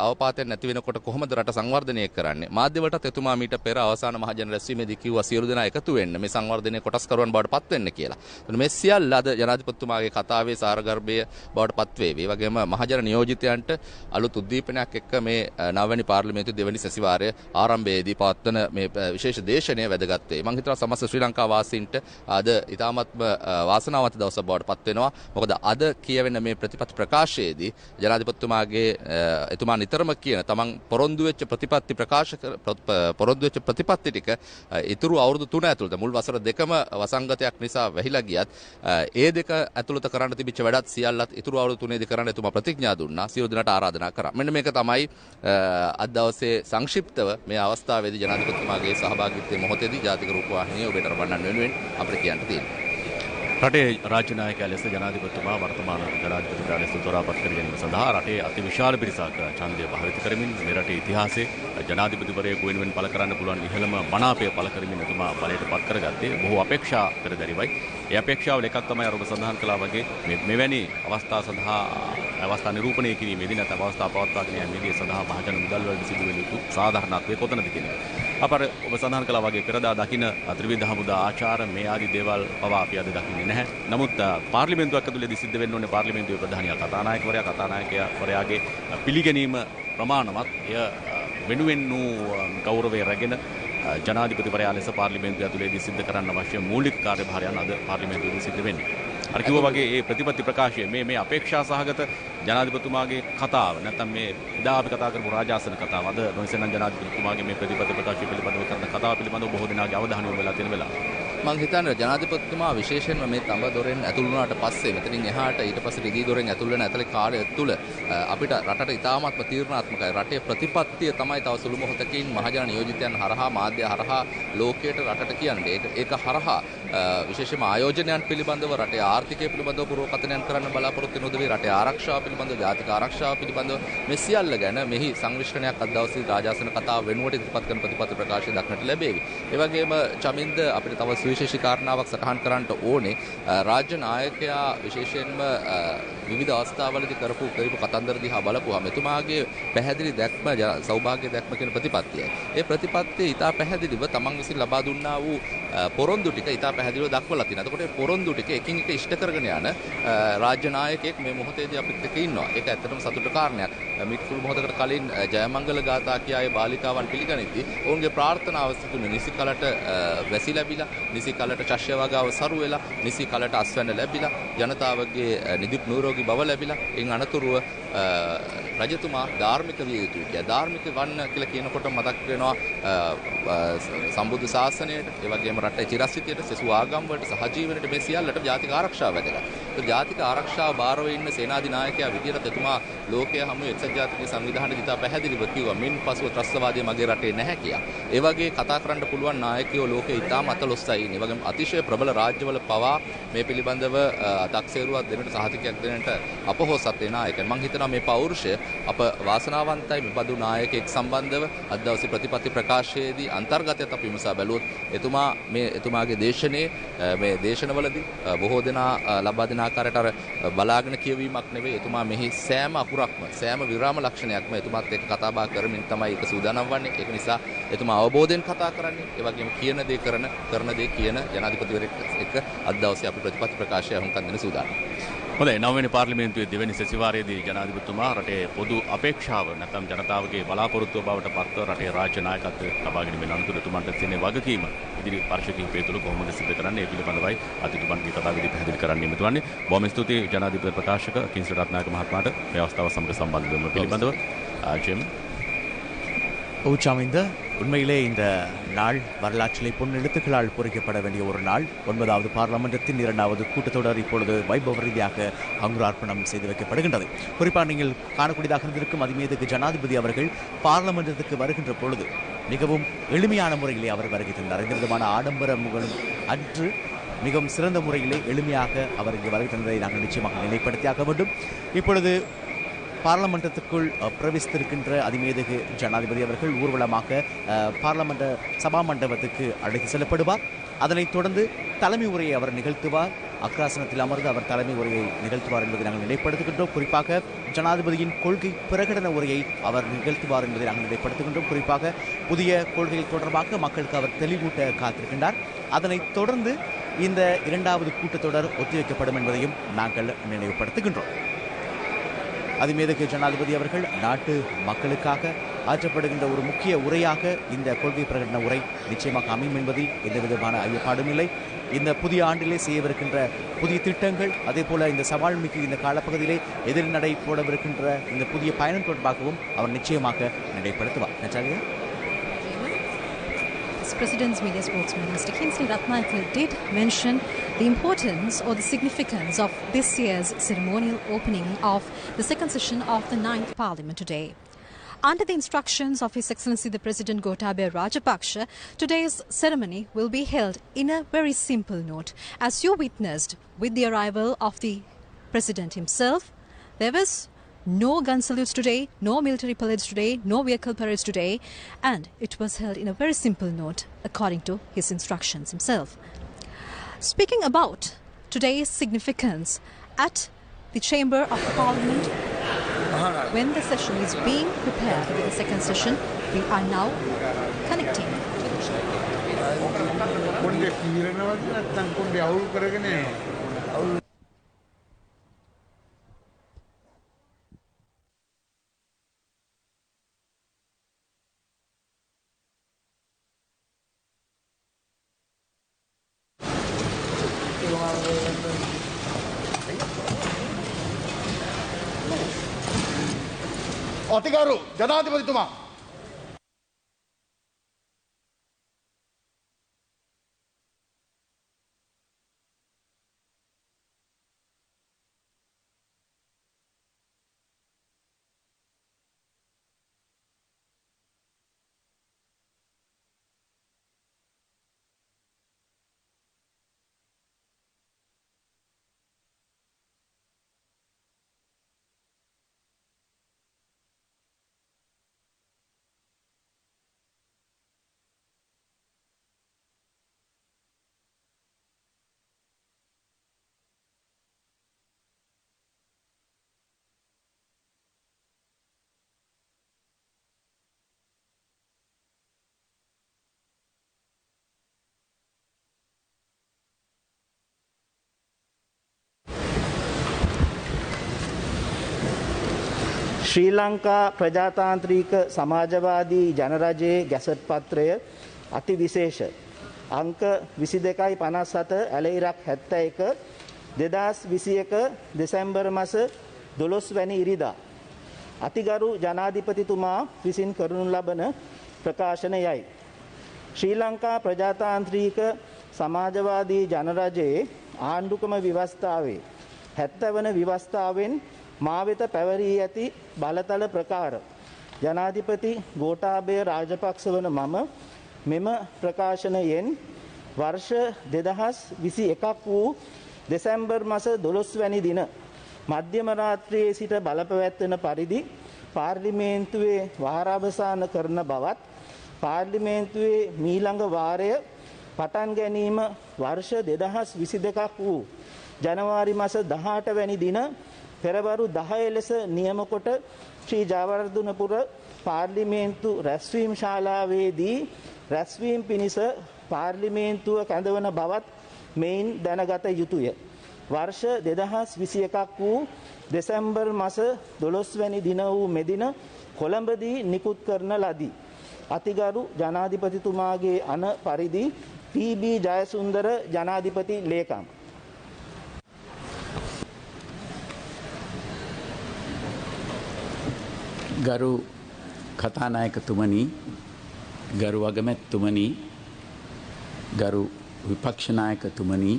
අවපාතයක් නැති වෙනකොට කොහොමද රට සංවර්ධනය කරන්නේ? මාධ්‍යවලටත් එතුමා මීට පෙර අවසාන මහජන රැස්වීමේදී කිව්වා සියලු දෙනා එකතු වෙන්න මේ සංවර්ධනයේ කොටස්කරුවන් බවට පත් වෙන්න කියලා. මේ සියල්ල අද ජනාධිපතිතුමාගේ කතාවේ සාරගර්භය බවට පත් වේවි. ඒ වගේම මහජන නියෝජිතයන්ට අලුත් උද්දීපනයක් එක්ක මේ නවවැනි පාර්ලිමේන්තු දෙවැනි සැසිවාරය ආරම්භයේදී පවත්වන මේ විශේෂ දේශනය වැදගත් වේ. මම හිතනවා සමස්ත ශ්‍රී ලංකා වාසීන්ට අද ඉතාමත්ම වාසනාවන්ත දවසක් බවට පත් වෙනවා. මොකද අද කියවෙන මේ ප්‍රතිපත්ති ප්‍රකාශයේදී ජනාධිපතිතුමාගේ එතුමා නිතරම කියන තමන් පොරොන්දු වෙච්ච ප්‍රතිපත්ති පොරොන්දු වෙච්ච ප්‍රතිපත්ති ටික ඉතුරු අවුරුදු 3 ඇතුළත මුල් වසර දෙකම වසංගතයක් නිසා වැහිලා ගියත් ඒ දෙක ඇතුළත කරන්න තිබිච්ච වැඩත් සියල්ලත් ඉතුරු අවුරුදු 3 දී කරන්න එතුමා ප්‍රතිඥා දුන්නා. සියලු දෙනාට ආරාධනා කරා. මෙන්න මේක තමයි අද දවසේ සංක්ෂිප්තව මේ අවස්ථාවේදී ජනාධිපතිතුමාගේ සහභාගීත්වයේ මොහොතේදී ජාතික රූපවාහිනිය ඔබට රබන්නන් වෙනුවෙන් අපිට කියන්න තියෙනවා. රටේ රාජ්‍ය නායකයා ලෙස ජනාධිපතිතුමා වර්තමාන ජනාධිපතිතුමා ලෙස තොරාපත් කර ගැනීම සඳහා රටේ අති විශාල පිරිසක් ඡන්දය භාවිත කරමින් මේ රටේ ඉතිහාසයේ ජනාධිපතිවරයෙකු වෙනුවෙන් පළ කරන්න පුළුවන් ඉහළම මනාපය පළ කරමින් එතුමා බලයට පත් කරගත්තේ බොහෝ අපේක්ෂා පෙරදරිවයි. ඒ අපේක්ෂාවල එකක් තමයි අර ඔබ සඳහන් කළා වගේ මෙවැනි අවස්ථා සඳහා අවස්ථා නිරූපණය කිරීමේදී නැත්නම් අවස්ථා පවත්වාගෙන යාමේදී සඳහා මහජන මුදල් වලට සිදුවෙන යුතු සාධාරණත්වය කොතනද කියන්නේ. අපර ඔබ සඳහන් කළා වගේ පෙරදා දකින්න ත්‍රිවිධ හමුදා ආචාර මේ ආදී දේවල් පවා අපි අද දකින්නේ නැහැ. නමුත් පාර්ලිමේන්තුවක් ඇතුළේදී සිද්ධ වෙන්න ඕනේ පාර්ලිමේන්තුවේ ප්‍රධානියා කතානායකවරයාගේ පිළිගැනීම ප්‍රමාණවත් එය වෙනුවෙන් වූ ගෞරවය රැගෙන ජනාධිපතිවරයා ලෙස පාර්ලිමේන්තුව ඇතුළේදී සිද්ධ කරන්න අවශ්‍ය මූලික කාර්යභාරයන් අද පාර්ලිමේන්තුවේදී සිද්ධ වෙන්නේ. අර කිව්වා වගේ මේ ප්‍රතිපත්ති ප්‍රකාශය මේ අපේක්ෂා සහගත ජනාධිපතිතුමාගේ කතාව නැත්නම් මේ එදා අපි කතා කරපු රාජාසන කතාව අද නොයිසෙනන් ජනාධිපතිතුමාගේ මේ ප්‍රතිපත්ති ප්‍රකාශය පිළිබඳව කරන කතාව පිළිබඳව බොහෝ දෙනාගේ අවධානය යොමු වෙලා තියෙන වෙලාව. මම හිතන්නේ ජනාධිපතිතුමා විශේෂයෙන්ම මේ තඹ දොරෙන් ඇතුළු වුණාට පස්සේ මෙතනින් එහාට ඊට පස්සේ රිදී දොරෙන් ඇතුළු වෙන ඇතලේ කාර්යය තුළ අපිට රටට ඉතාමත්ම තීරණාත්මකයි. රටේ ප්‍රතිපත්තිය තමයි තව සුළු මොහොතකින් මහජන නියෝජිතයන් හරහා මාධ්‍ය හරහා ලෝකයට රටට කියන්නේ. ඒක හරහා විශේෂයෙන්ම ආයෝජනයන් පිළිබඳව රටේ ආර්ථිකය පිළිබඳව පුරෝකථනයන් කරන්න බලාපොරොත්තු වෙන උදවිය රටේ ආරක්ෂාව පිළිබඳව ජාතික ආරක්ෂාව පිළිබඳව මේ සියල්ල ගැන මෙහි සංවිශ්ලේෂණයක් අද දවසේ රාජාසන කතාව වෙනුවට ඉදිරිපත් කරන ප්‍රතිපත්ති ප්‍රකාශය දක්නට ලැබේවි. ඒ වගේම චමින්ද අපිට තව සුවිශේෂී කාරණාවක් සටහන් කරන්නට ඕනේ. රාජ්‍ය නායකයා විශේෂයෙන්ම විවිධ අවස්ථාවලදී කරපු කතන්දර දිහා බලපුවාම එතුමාගේ පැහැදිලි දැක්ම සෞභාග්‍ය දැක්ම කියන ප්‍රතිපත්තියයි. ඒ ප්‍රතිපත්තිය ඉතා පැහැදිලිව තමන් විසින් ලබා දුන්නා වූ පොරොන්දු ටික ඉතා පැහැදිලිව දක්වලා තියෙනවා. එතකොට මේ පොරොන්දු ටික එකින් එක ඉෂ්ට කරගෙන යන රාජ්‍ය නායකයෙක් මේ මොහොතේදී අපිත් එක්ක ඉන්නවා. ඒක ඇත්තටම සතුටු කාරණයක්. මිට සුළු මොහොතකට කලින් ජයමංගල ගාථා කියායේ බාලිකාවන් පිළිගනිද්දී ඔවුන්ගේ ප්‍රාර්ථනාව සිදුන නිසි කලට වැසි ලැබිලා, නිසි කලට ශස්‍ය වගාව සරු වෙලා, නිසි කලට අස්වැන්න ලැබිලා, ජනතාවගේ නිදුක් නිරෝගී බව ලැබිලා, ඉන් අනතුරුව රජතුමා ධාර්මික විය යුතුයි කියලා. ධාර්මික වන්න කියලා කියනකොට මතක් වෙනවා සම්බුද්ධ ශාසනයට, ඒ වගේම රටේ චිරස්ථිතියට, සෙසු ආගම් වලට, සහජීවනයට මේ සියල්ලට ජාතික ආරක්ෂාව වැදගත්. ඒ ජාතික ආරක්ෂාව බාරව ඉන්න සේනාධිනායකයා විදියට එතුමා ලෝකයේ හැම එක්සත් ජාතික සංවිධානයේ දිතා පැහැදිලිව කිව්වා මින් පසුව ත්‍රස්තවාදය මගේ රටේ නැහැ කියලා. ඒ වගේ කතා කරන්න පුළුවන් නායකයෝ ලෝකේ ඉතාම අතලොස්සයි ඉන්නේ. ඒ වගේම අතිශය ප්‍රබල රාජ්‍යවල පවා මේ පිළිබඳව දක්ෂේරුවක් දෙන්නට සහතිකයක් දෙන්නට අපොහොසත් වෙන නායකයන්. මම හිතනවා මේ පෞරුෂය අප වාසනාවන්තයි මෙබඳු නායකයෙක් සම්බන්ධව අද දවසේ ප්‍රතිපත්ති ප්‍රකාශයේදී අන්තර්ගතයත් අපි විමසා බැලුවොත් එතුමාගේ දේශනේ මේ දේශනවලදී බොහෝ දෙනා ලබා දෙන ආකාරයට අර බලාගෙන කියවීමක් නෙවෙයි. එතුමා මෙහි සෑම අකුරක්ම සෑම විරාම ලක්ෂණයක්ම එතුමාත් එක්ක කතා බහ කරමින් තමයි ඒක සූදානම් වන්නේ. ඒක නිසා එතුමා අවබෝධයෙන් කතා කරන්නේ. ඒ වගේම කියන දේ කරන දේ කියන ජනාධිපතිවරයෙක් එක්ක අද දවසේ අපි ප්‍රතිපත්ති ප්‍රකාශය හුඟක් දෙන සූදානම්. හොඳයි, නවවෙනි පාර්ලිමේන්තුවේ දෙවැනි සැසිවාරයේදී ජනාධිපතිතුමා රටේ පොදු අපේක්ෂාව නැත්නම් ජනතාවගේ බලාපොරොත්තුව බවට පත්ව රටේ රාජ්‍ය නායකත්වය ලබා ගැනීමෙන් අනතුරු එතුමන්ට තියෙන වගකීම ඉදිරි වර්ෂ කිහිපය තුළ කොහොමද සිදු කරන්නේ? ඒ පිළිබඳවයි අතිතුමන්ගේ කතාවේදී පැහැදිලි කරන්න නියමිතවන්නේ. බොහොම ස්තුතියි ජනාධිපති ප්‍රකාශක කිංස්ලි රත්නායක මහත්මයාට මේ අවස්ථාව සමග සම්බන්ධ වීම පිළිබඳව. චමින්ද உண்மையிலே இந்த நாள் வரலாற்றிலே பொன் எழுத்துக்களால் பொறிக்கப்பட வேண்டிய ஒரு நாள். 9வது பாராளுமன்றத்தின் 2வது கூட்டத்தொடர் இப்பொழுது வைபவ ரீதியாக அங்குரார்ப்பணம் செய்து வைக்கப்படுகின்றது. குறிப்பாக நீங்கள் காணக்கூடியதாக இருந்திருக்கும் அதிமேதகு ஜனாதிபதி அவர்கள் பாராளுமன்றத்துக்கு வருகின்ற பொழுது மிகவும் எளிமையான முறையிலே அவர் வருகை தந்தார். எந்த விதமான ஆடம்பரங்களும் அன்று மிகவும் சிறந்த முறையிலே எளிமையாக அவர் இங்கு வருகை தந்ததை நாங்கள் நிச்சயமாக நினைப்படுத்தியாக வேண்டும். இப்பொழுது பாராளுமன்றத்துக்குள் பிரவேசித்திருக்கின்ற அதிமேதகு ஜனாதிபதி அவர்கள் ஊர்வலமாக பாராளுமன்ற சபா மண்டபத்துக்கு அழைத்து செல்லப்படுவார். அதனைத் தொடர்ந்து தலைமை உரையை அவர் நிகழ்த்துவார். அக்ராசனத்தில் அமர்ந்து அவர் தலைமை உரையை நிகழ்த்துவார் என்பதை நாங்கள் நினைப்படுத்துகின்றோம். குறிப்பாக ஜனாதிபதியின் கொள்கை பிரகடன உரையை அவர் நிகழ்த்துவார் என்பதை நாங்கள் நினைப்படுத்துகின்றோம். குறிப்பாக புதிய கொள்கைகள் தொடர்பாக மக்களுக்கு அவர் தெளிவூட்ட காத்திருக்கின்றார். அதனைத் தொடர்ந்து இந்த 2வது கூட்டத்தொடர் ஒத்திவைக்கப்படும் என்பதையும் நாங்கள் நினைவுபடுத்துகின்றோம். அதிமேதகு ஜனாதிபதி அவர்கள் நாட்டு மக்களுக்காக ஆற்றப்படுகின்ற ஒரு முக்கிய உரையாக இந்த கொள்கை பிரகடன உரை நிச்சயமாக அமையும் என்பதில் எந்த விதமான ஐயப்பாடும் இல்லை. இந்த புதிய ஆண்டிலே செய்யவிருக்கின்ற புதிய திட்டங்கள், அதே போல இந்த சவால் மிக்க இந்த காலப்பகுதியிலே எதிர்நடை போடவிருக்கின்ற இந்த புதிய பயணம் தொடர்பாகவும் அவர் நிச்சயமாக நினைப்படுத்துவார். நச்சாரியா? President's media spokesman, Mr. Kingsley Ratnaikar, did mention the importance or the significance of this year's ceremonial opening of the second session of the 9th Parliament today. Under the instructions of His Excellency the President Gotabaya Rajapaksa, today's ceremony will be held in a very simple note. As you witnessed with the arrival of the President himself, there was no gun salutes today, no military parades today, no vehicle parades today, and it was held in a very simple note according to his instructions himself. Speaking about today's significance at the Chamber of Parliament, when the session is being prepared for the second session, we are now connecting to අතිගරු ජනාධිපතිතුමා ශ්‍රී Lanka ප්‍රජාතාන්ත්‍රික සමාජවාදී ජනරජයේ gazette පත්‍රය අති විශේෂ අංක 22.57 ඇලයිරක් 71 2021 දෙසැම්බර් මාස 12 වැනි ඉරිදා අතිගරු ජනාධිපතිතුමා විසින් කරනු ලබන ප්‍රකාශනයයි. ශ්‍රී ලංකා ප්‍රජාතාන්ත්‍රික සමාජවාදී ජනරජයේ ආණ්ඩුක්‍රම ව්‍යවස්ථාවේ 70 වන ව්‍යවස්ථාවෙන් මා වෙත පැවරී ඇති බලතල ප්‍රකාර ජනාධිපති ගෝඨාභය රාජපක්ෂ වන මම මෙම ප්‍රකාශනයෙන් වර්ෂ 2021ක් වූ දෙසැම්බර් මාස 12 වැනි දින මධ්‍යම රාත්‍රියේ සිට බලපැවැත්වෙන පරිදි පාර්ලිමේන්තුවේ වාරාවසාන කරන බවත් පාර්ලිමේන්තුවේ මීළඟ වාරය පටන් ගැනීම වර්ෂ 2022ක් වූ ජනවාරි මාස 18 වැනි දින පෙරවරු 10 ලෙස නියම කොට ශ්‍රී ජයවර්ධනපුර පාර්ලිමේන්තු රැස්වීම් ශාලාවේදී රැස්වීම් පිණිස පාර්ලිමේන්තුව කැඳවන බවත් මෙයින් දැනගත යුතුය. වර්ෂ 2021ක් වූ දෙසැම්බර් මාස 12 වැනි දින වූ මෙදින කොළඹදී නිකුත් කරන ලදී. අතිගරු ජනාධිපතිතුමාගේ අන පරිදි පී.බී. ජයසුන්දර ජනාධිපති ලේකම්. ගරු කතානායකතුමනි, ගරු අගමැතිතුමනි, ගරු විපක්ෂ නායකතුමනි,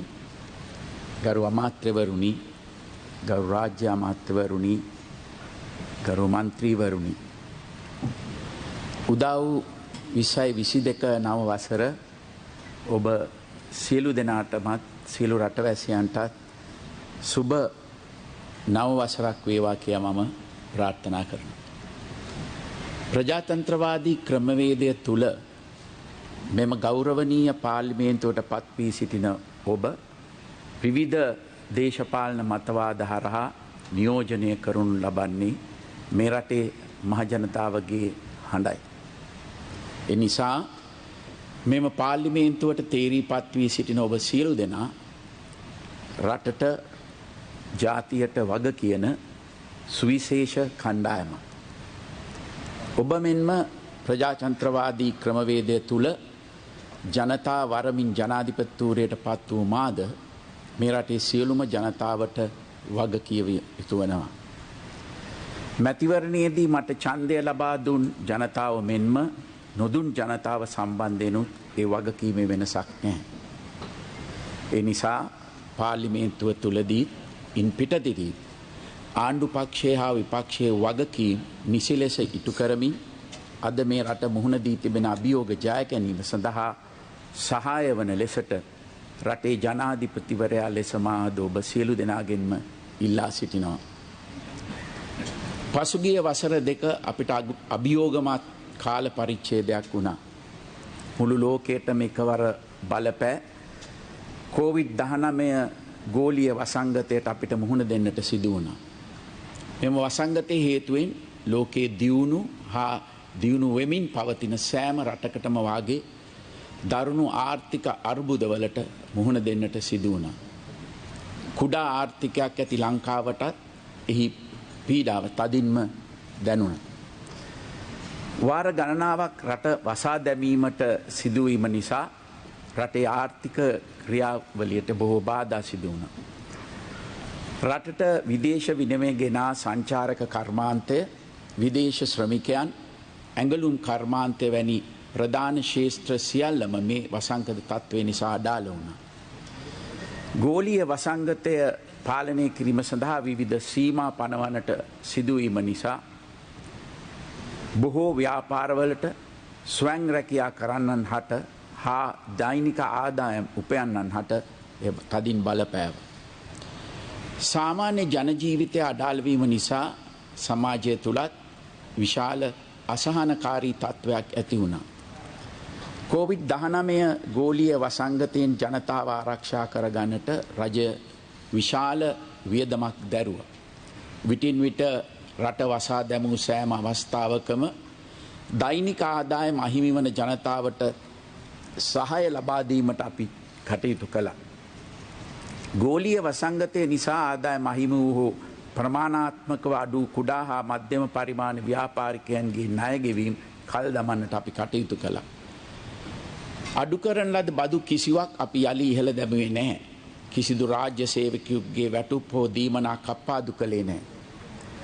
ගරු අමාත්‍යවරුනි, ගරු රාජ්‍ය අමාත්‍යවරුනි, ගරු මන්ත්‍රීවරුනි, උදා වූ 2022 නව වසර ඔබ සියලු දෙනාටමත් සියලු රටවැසියන්ටත් සුබ නව වසරක් වේවා කියලා මම ප්‍රාර්ථනා කරනවා. ප්‍රජාතන්ත්‍රවාදී ක්‍රමවේදය තුල මෙම ගෞරවනීය පාර්ලිමේන්තුවට පත් වී සිටින ඔබ විවිධ දේශපාලන මතවාද හරහා නියෝජනය කරනු ලබන්නේ මේ රටේ මහජනතාවගේ හඬයි. ඒ නිසා මෙම පාර්ලිමේන්තුවට තේරීපත් වී සිටින ඔබ සියලු දෙනා රටට ජාතියට වග කියන සුවිශේෂ කණ්ඩායමක්. ඔබ මෙන්ම ප්‍රජාතන්ත්‍රවාදී ක්‍රමවේදය තුල ජනතා වරමින් ජනාධිපතිවරයට පත් වූ මාද මේ රටේ සියලුම ජනතාවට වග කියවිය යුතු වෙනවා. මැතිවරණයේදී මට ඡන්දය ලබා දුන් ජනතාව මෙන්ම නොදුන් ජනතාව සම්බන්ධයෙන්ුත් ඒ වගකීමේ වෙනසක් නැහැ. ඒ නිසා පාර්ලිමේන්තුව තුලදී ඉන් පිටදී ආණ්ඩු පක්ෂයේ හා විපක්ෂයේ වගකීම් නිසි ලෙස ඉටු කරමින් අද මේ රට මුහුණ දී තිබෙන අභියෝග ජය ගැනීම සඳහා සහාය වන ලෙසට රටේ ජනාධිපතිවරයා ලෙස මා අද ඔබ සියලු දෙනාගෙන්ම ඉල්ලා සිටිනවා. පසුගිය වසර දෙක අපිට අභියෝගමත් කාල පරිච්ඡේදයක් වුණා. මුළු ලෝකයටම එකවර බලපෑ COVID-19 ගෝලීය වසංගතයට අපිට මුහුණ දෙන්නට සිදු වුණා. මෙම වසංගතයේ හේතුවෙන් ලෝකයේ දියුණු හා දියුණු වෙමින් පවතින සෑම රටකටම වාගේ දරුණු ආර්ථික අර්බුදවලට මුහුණ දෙන්නට සිදු වුණා. කුඩා ආර්ථිකයක් ඇති ලංකාවටත් එහි පීඩාව තදින්ම දැනුණා. වාර ගණනාවක් රට වසා දැමීමට සිදුවීම නිසා රටේ ආර්ථික ක්‍රියාවලියට බොහෝ බාධා සිදු වුණා. රටට විදේශ විනිමය ගෙනා සංචාරක කර්මාන්තය, විදේශ ශ්‍රමිකයන්, ඇඟලුම් කර්මාන්තය වැනි ප්‍රධාන ශේෂ්ත්‍ර සියල්ලම මේ වසංගත තත්ත්වය නිසා අඩාල වුණා. ගෝලීය වසංගතය පාලනය කිරීම සඳහා විවිධ සීමා පනවන්නට සිදුවීම නිසා බොහෝ ව්‍යාපාරවලට ස්වයං රැකියා කරන්නන් හට හා දෛනික ආදායම් උපයන්නන් හට තදින් බලපෑව. සාමාන්‍ය ජනජීවිතය අඩාලවීම නිසා සමාජය තුළත් විශාල අසහනකාරී තත්ත්වයක් ඇති වුණා. COVID-19 ගෝලීය වසංගතයෙන් ජනතාව ආරක්ෂා කරගන්නට රජය විශාල වියදමක් දැරුවා. විටින් විට රට වසා දැමූ සෑම අවස්ථාවකම දෛනික ආදායම අහිමි වන ජනතාවට සහාය ලබා දීමට අපි කටයුතු කළා. ගෝලීය වසංගතය නිසා ආදායම අහිමි වූ ප්‍රමාණාත්මකව අඩු කුඩා හා මධ්‍යම පරිමාණ ව්‍යාපාරිකයන්ගේ ණය ගෙවීම කල් දමන්නට අපි කටයුතු කළා. අඩු කරන ලද බදු කිසිවක් අපි යලි ඉහළ දැමුවේ නැහැ. කිසිදු රාජ්‍ය සේවකයෙකුගේ වැටුප් හෝ දීමනා කප්පාදු කළේ නැහැ.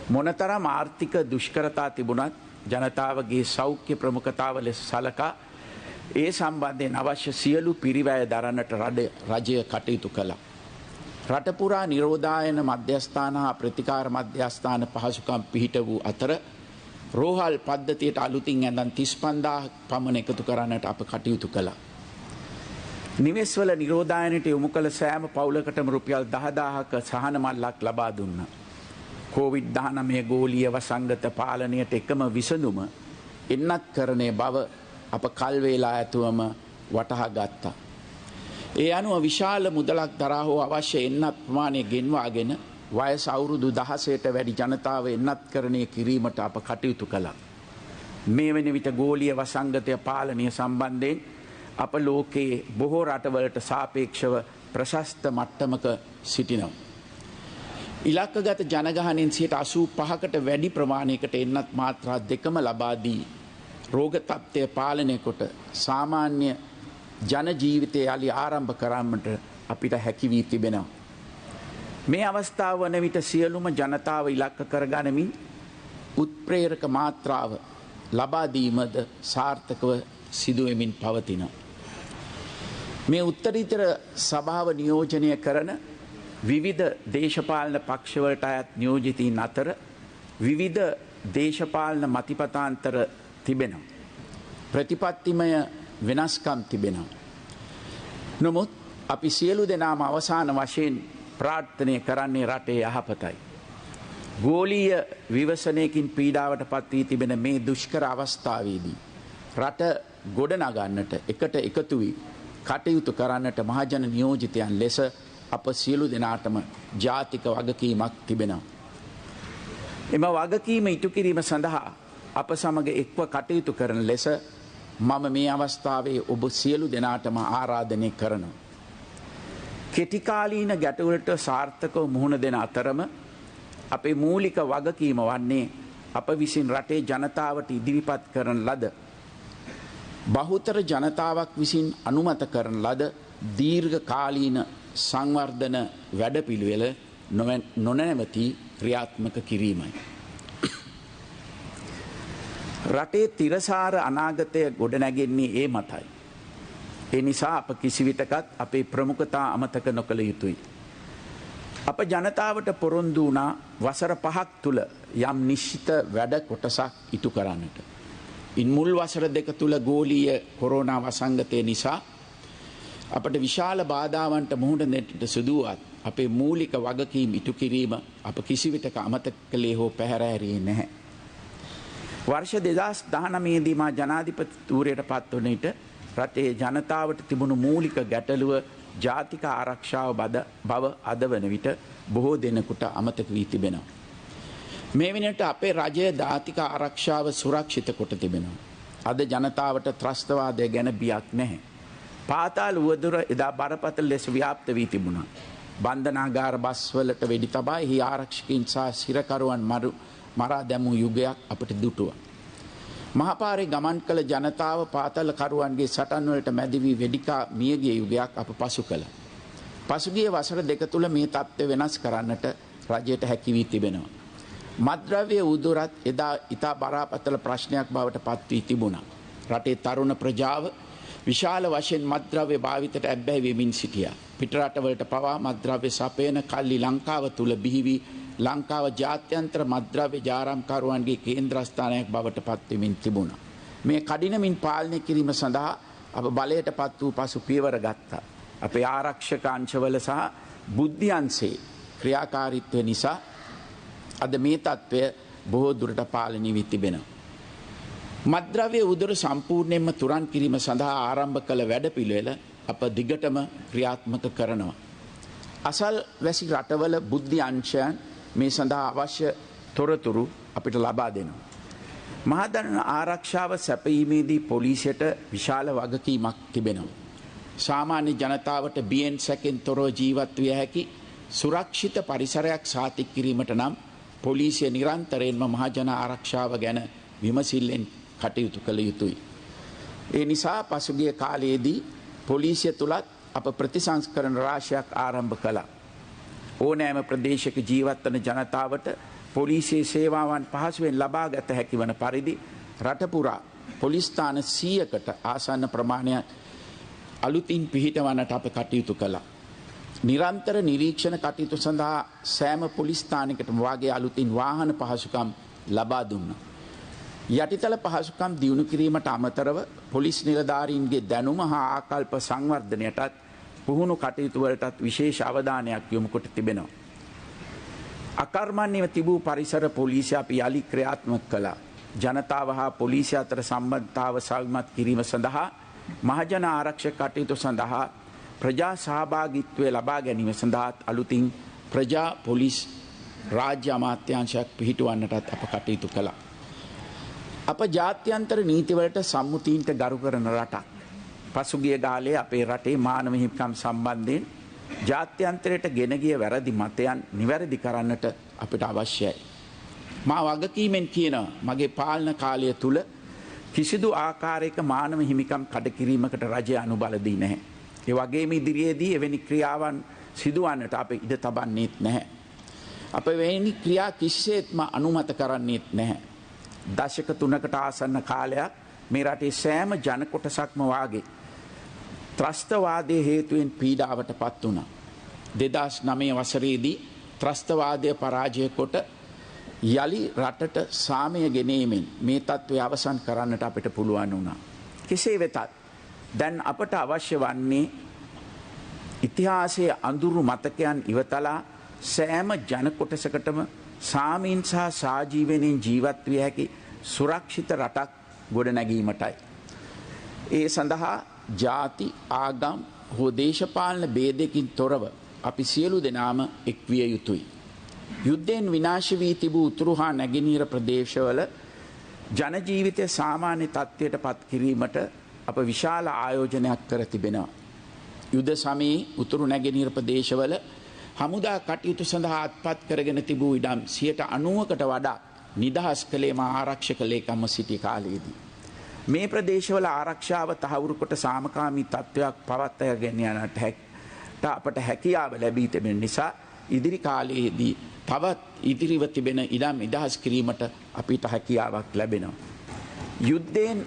මොනතරම් ආර්ථික දුෂ්කරතා තිබුණත් ජනතාවගේ සෞඛ්‍ය ප්‍රමුඛතාව ලෙස සලකා ඒ සම්බන්ධයෙන් අවශ්‍ය සියලු පිරිවැය දරන්නට රජය කටයුතු කළා. රට පුරා නිරෝධායන මධ්‍යස්ථාන හා ප්‍රතිකාර මධ්‍යස්ථාන පහසුකම් පිහිට වූ අතර රෝහල් පද්ධතියට අලුතින් ඇඳන් 35000 පමණ එකතු කරන්නට අප කටයුතු කළා. නිවෙස්වල නිරෝධායනයට යොමු කළ සෑම පවුලකටම රුපියල් 10000ක සහන මල්ලක් ලබා දුන්නා. COVID-19 ගෝලීය වසංගත පාලනයට එකම විසඳුම එන්නත්කරණය බව අප කල් වේලා ඇතුවම වටහා ගත්තා. ඒ අනුව විශාල මුදලක් දරා හෝ අවශ්‍ය එන්නත් ප්‍රමාණය ගෙන්වාගෙන වයස අවුරුදු 16ට වැඩි ජනතාව එන්නත්කරණය කිරීමට අප කටයුතු කළා. මේ වෙන විට ගෝලීය වසංගතය පාලනය සම්බන්ධයෙන් අප ලෝකයේ බොහෝ රටවලට සාපේක්ෂව ප්‍රශස්ත මට්ටමක සිටිනවා. ඉලක්කගත ජනගහනයෙන් 85%කට වැඩි ප්‍රමාණයකට එන්නත් මාත්‍රා දෙකම ලබා දී රෝග තත්ත්වය පාලනය කොට සාමාන්‍ය ජන ජීවිතය යලි ආරම්භ කරන්නට අපිට හැකි වී තිබෙනවා. මේ අවස්ථාව වන විට සියලුම ජනතාව ඉලක්ක කරගනිමින් උත්ප්‍රේරක මාත්‍රාව ලබා දීමද සාර්ථකව සිදුවෙමින් පවතින. මේ උත්තරීතර සභාව නියෝජනය කරන විවිධ දේශපාලන පක්ෂවලට අයත් නියෝජිතීන් අතර විවිධ දේශපාලන මතිපතාන්තර තිබෙනවා. ප්‍රතිපත්තිමය වෙනස්කම් තිබෙනවා. නමුත් අපි සියලු දෙනාම අවසාන වශයෙන් ප්‍රාර්ථනය කරන්නේ රටේ යහපතයි. ගෝලීය විවසනයකින් පීඩාවට පත් වී තිබෙන මේ දුෂ්කර අවස්ථාවේදී රට ගොඩනගන්නට එකට එකතු වී කටයුතු කරන්නට මහජන නියෝජිතයන් ලෙස අප සියලු දෙනාටම ජාතික වගකීමක් තිබෙනවා. එම වගකීම ඉටු කිරීම සඳහා අප සමග එක්ව කටයුතු කරන ලෙස මම මේ අවස්ථාවේ ඔබ සියලු දෙනාටම ආරාධනය කරනවා. කෙටිකාලීන ගැටවලට සාර්ථකව මුහුණ දෙන අතරම අපේ මූලික වගකීම වන්නේ අප විසින් රටේ ජනතාවට ඉදිරිපත් කරන ලද බහුතර ජනතාවක් විසින් අනුමත කරන ලද දීර්ඝ කාලීන සංවර්ධන වැඩපිළිවෙල නොනැවති ක්‍රියාත්මක කිරීමයි. රටේ තිරසාර අනාගතය ගොඩනැගෙන්නේ ඒ මතයි. ඒ නිසා අප කිසිවිටකත් අපේ ප්‍රමුඛතා අමතක නොකළ යුතුයි. අප ජනතාවට පොරොන්දු වුණා වසර 5ක් තුල යම් නිශ්චිත වැඩ කොටසක් ඉටු කරන්නට. ඉන් මුල් වසර 2 තුල ගෝලීය කොරෝනා වසංගතය නිසා අපට විශාල බාධාවන්ට මුහුණ දෙන්නට සිදුවත් අපේ මූලික වගකීම් ඉටු කිරීම අප කිසිවිටක අමතක කළේ හෝ පැහැර හැරියේ නැහැ. වර්ෂ 2019 දී මා ජනාධිපතිවරයට පත් වන විට රටේ ජනතාවට තිබුණු මූලික ගැටලුව ජාතික ආරක්ෂාව බව අද වන විට බොහෝ දෙනෙකුට අමතක වී තිබෙනවා. මේ වෙනට අපේ රජය ජාතික ආරක්ෂාව සුරක්ෂිත කොට තිබෙනවා. අද ජනතාවට ත්‍රස්තවාදය ගැන බියක් නැහැ. පාතාල උවදුර එදා බරපතල ලෙස ව්‍යාප්ත වී තිබුණා. බන්ධනාගාර බස්වලට වෙඩි තබා එහි ආරක්ෂකයින් සහ සිරකරුවන් මරා දැමූ යුගයක් අපට දුටුවා. මහපාරේ ගමන් කළ ජනතාව පාතලකරුවන්ගේ සටන් වලට මැදි වී වෙඩිකා මියගිය යුගයක් අප පසු කළා. පසුගිය වසර 2 තුල මේ තත්ත්වය වෙනස් කරන්නට රජයට හැකි වී තිබෙනවා. මත්ද්‍රව්‍ය උදුරත් එදා ඉතා බරපතල ප්‍රශ්නයක් බවට පත් වී තිබුණා. රටේ තරුණ ප්‍රජාව විශාල වශයෙන් මත්ද්‍රව්‍ය භාවිතයට ඇබ්බැහි වෙමින් සිටියා. පිටරටවලට පවා මත්ද්‍රව්‍ය සපයන කල්ලි ලංකාව තුල බිහි වී ලංකාව ජාත්‍යන්තර මත්ද්‍රව්‍ය ජාරම්කරුවන්ගේ කේන්ද්‍රස්ථානයක් බවට පත් වෙමින් තිබුණා. මේ කඩිනමින් පාලනය කිරීම සඳහා අප බලයට පත් වූ පසු පියවර ගත්තා. අපේ ආරක්ෂක අංශවල සහ බුද්ධි අංශයේ ක්‍රියාකාරීත්වය නිසා අද මේ තත්ත්වය බොහෝ දුරට පාලනය වී තිබෙනවා. මත්ද්‍රව්‍ය උදුර සම්පූර්ණයෙන්ම තුරන් කිරීම සඳහා ආරම්භ කළ වැඩපිළිවෙල අප දිගටම ක්‍රියාත්මක කරනවා. අසල් වැසි රටවල බුද්ධි අංශයන් මේ සඳහා අවශ්‍ය තොරතුරු අපිට ලබා දෙනවා. මහජන ආරක්ෂාව සැපයීමේදී පොලිසියට විශාල වගකීමක් තිබෙනවා. සාමාන්‍ය ජනතාවට බියෙන් සැකෙන් තොරව ජීවත් විය හැකි සුරක්ෂිත පරිසරයක් සාතික කිරීමට නම් පොලිසිය නිරන්තරයෙන්ම මහජන ආරක්ෂාව ගැන විමසිල්ලෙන් කටයුතු කළ යුතුයි. ඒ නිසා පසුගිය කාලයේදී පොලිසිය තුලත් අප ප්‍රතිසංස්කරණ රාශියක් ආරම්භ කළා. ඕනෑම ප්‍රදේශයක ජීවත් වන ජනතාවට පොලිසියේ සේවාවන් පහසුවෙන් ලබා ගත හැකි වන පරිදි රට පුරා පොලිස් ස්ථාන 100කට ආසන්න ප්‍රමාණයක් අලුතින් පිහිටවන්නට අප කටයුතු කළා. නිරන්තර නිරීක්ෂණ කටයුතු සඳහා සෑම පොලිස් ස්ථානයකටම වාගේ අලුතින් වාහන පහසුකම් ලබා දුන්නා. යටිතල පහසුකම් දියුණු කිරීමට අමතරව පොලිස් නිලධාරීන්ගේ දැනුම හා ආකල්ප සංවර්ධනයටත් පුහුණු කටයුතු වලටත් විශේෂ අවධානයක් යොමු කොට තිබෙනවා. අකර්මණ්‍යව තිබූ පරිසර පොලිසිය අපි යලි ක්‍රියාත්මක කළා. ජනතාව හා පොලිසිය අතර සම්බන්ධතාව සවිමත් කිරීම සඳහා මහජන ආරක්ෂක කටයුතු සඳහා ප්‍රජා සහභාගීත්වය ලබා ගැනීම සඳහා අලුතින් ප්‍රජා පොලිස් රාජ්‍ය අමාත්‍යාංශයක් පිහිටුවන්නටත් අප කටයුතු කළා. අප ජාත්‍යන්තර නීතිවලට සම්මුතීන්ට ගරු කරන රටක්. පසුගිය කාලයේ අපේ රටේ මානව හිමිකම් සම්බන්ධයෙන් ජාත්‍යන්තරයට ගෙන ගිය වැරදි මතයන් නිවැරදි කරන්නට අපිට අවශ්‍යයි. මා වගකීමෙන් කියනවා මගේ පාලන කාලය තුල කිසිදු ආකාරයක මානව හිමිකම් කඩකිරීමකට රජය අනුබල දී නැහැ. ඒ වගේම ඉදිරියේදී එවැනි ක්‍රියාවන් සිදුවන්නට අප ඉඩ තබන්නේත් නැහැ. අප එවැනි ක්‍රියා කිසිසේත්ම අනුමත කරන්නේත් නැහැ. දශක 3කට ආසන්න කාලයක් මේ රටේ සෑම ජන කොටසක්ම වාගේ ත්‍රස්තවාදයේ හේතුවෙන් පීඩාවට පත් වුණා. 2009 වසරේදී ත්‍රස්තවාදය පරාජය කොට යලි රටට සාමය ගෙනීමෙන් මේ තත්ත්වය අවසන් කරන්නට අපිට පුළුවන් වුණා. කෙසේ වෙතත් දැන් අපට අවශ්‍ය වන්නේ ඉතිහාසයේ අඳුරු මතකයන් ඉවතලා සෑම ජන කොටසකටම සාමීන් සහ සාජීවනයෙන් ජීවත් විය හැකි සුරක්ෂිත රටක් ගොඩනැගීමටයි. ඒ සඳහා ජාති ආගම් හෝ දේශපාලන භේදයකින් තොරව අපි සියලු දෙනාම එක්විය යුතුයි. යුද්ධයෙන් විනාශ වී තිබූ උතුරු හා නැගෙනහිර ප්‍රදේශවල ජනජීවිතය සාමාන්‍ය තත්ත්වයට පත් කිරීමට අප විශාල ආයෝජනයක් කර තිබෙනවා. යුද සමයේ උතුරු නැගෙනහිර ප්‍රදේශවල හමුදා කටයුතු සඳහා අත්පත් කරගෙන තිබූ ඉඩම් 90%කට වඩා නිදහස් කළේ මා ආරක්ෂක ලේකම්ව සිටි කාලයේදී. මේ ප්‍රදේශවල ආරක්ෂාව තහවුරු කොට සාමකාමී තත්ත්වයක් පවත්වාගෙන යන්නට අපට හැකියාව ලැබී තිබෙන නිසා ඉදිරි කාලයේදී තවත් ඉදිරිව තිබෙන ඉඩම් නිදහස් කිරීමට අපිට හැකියාවක් ලැබෙනවා. යුද්ධයෙන්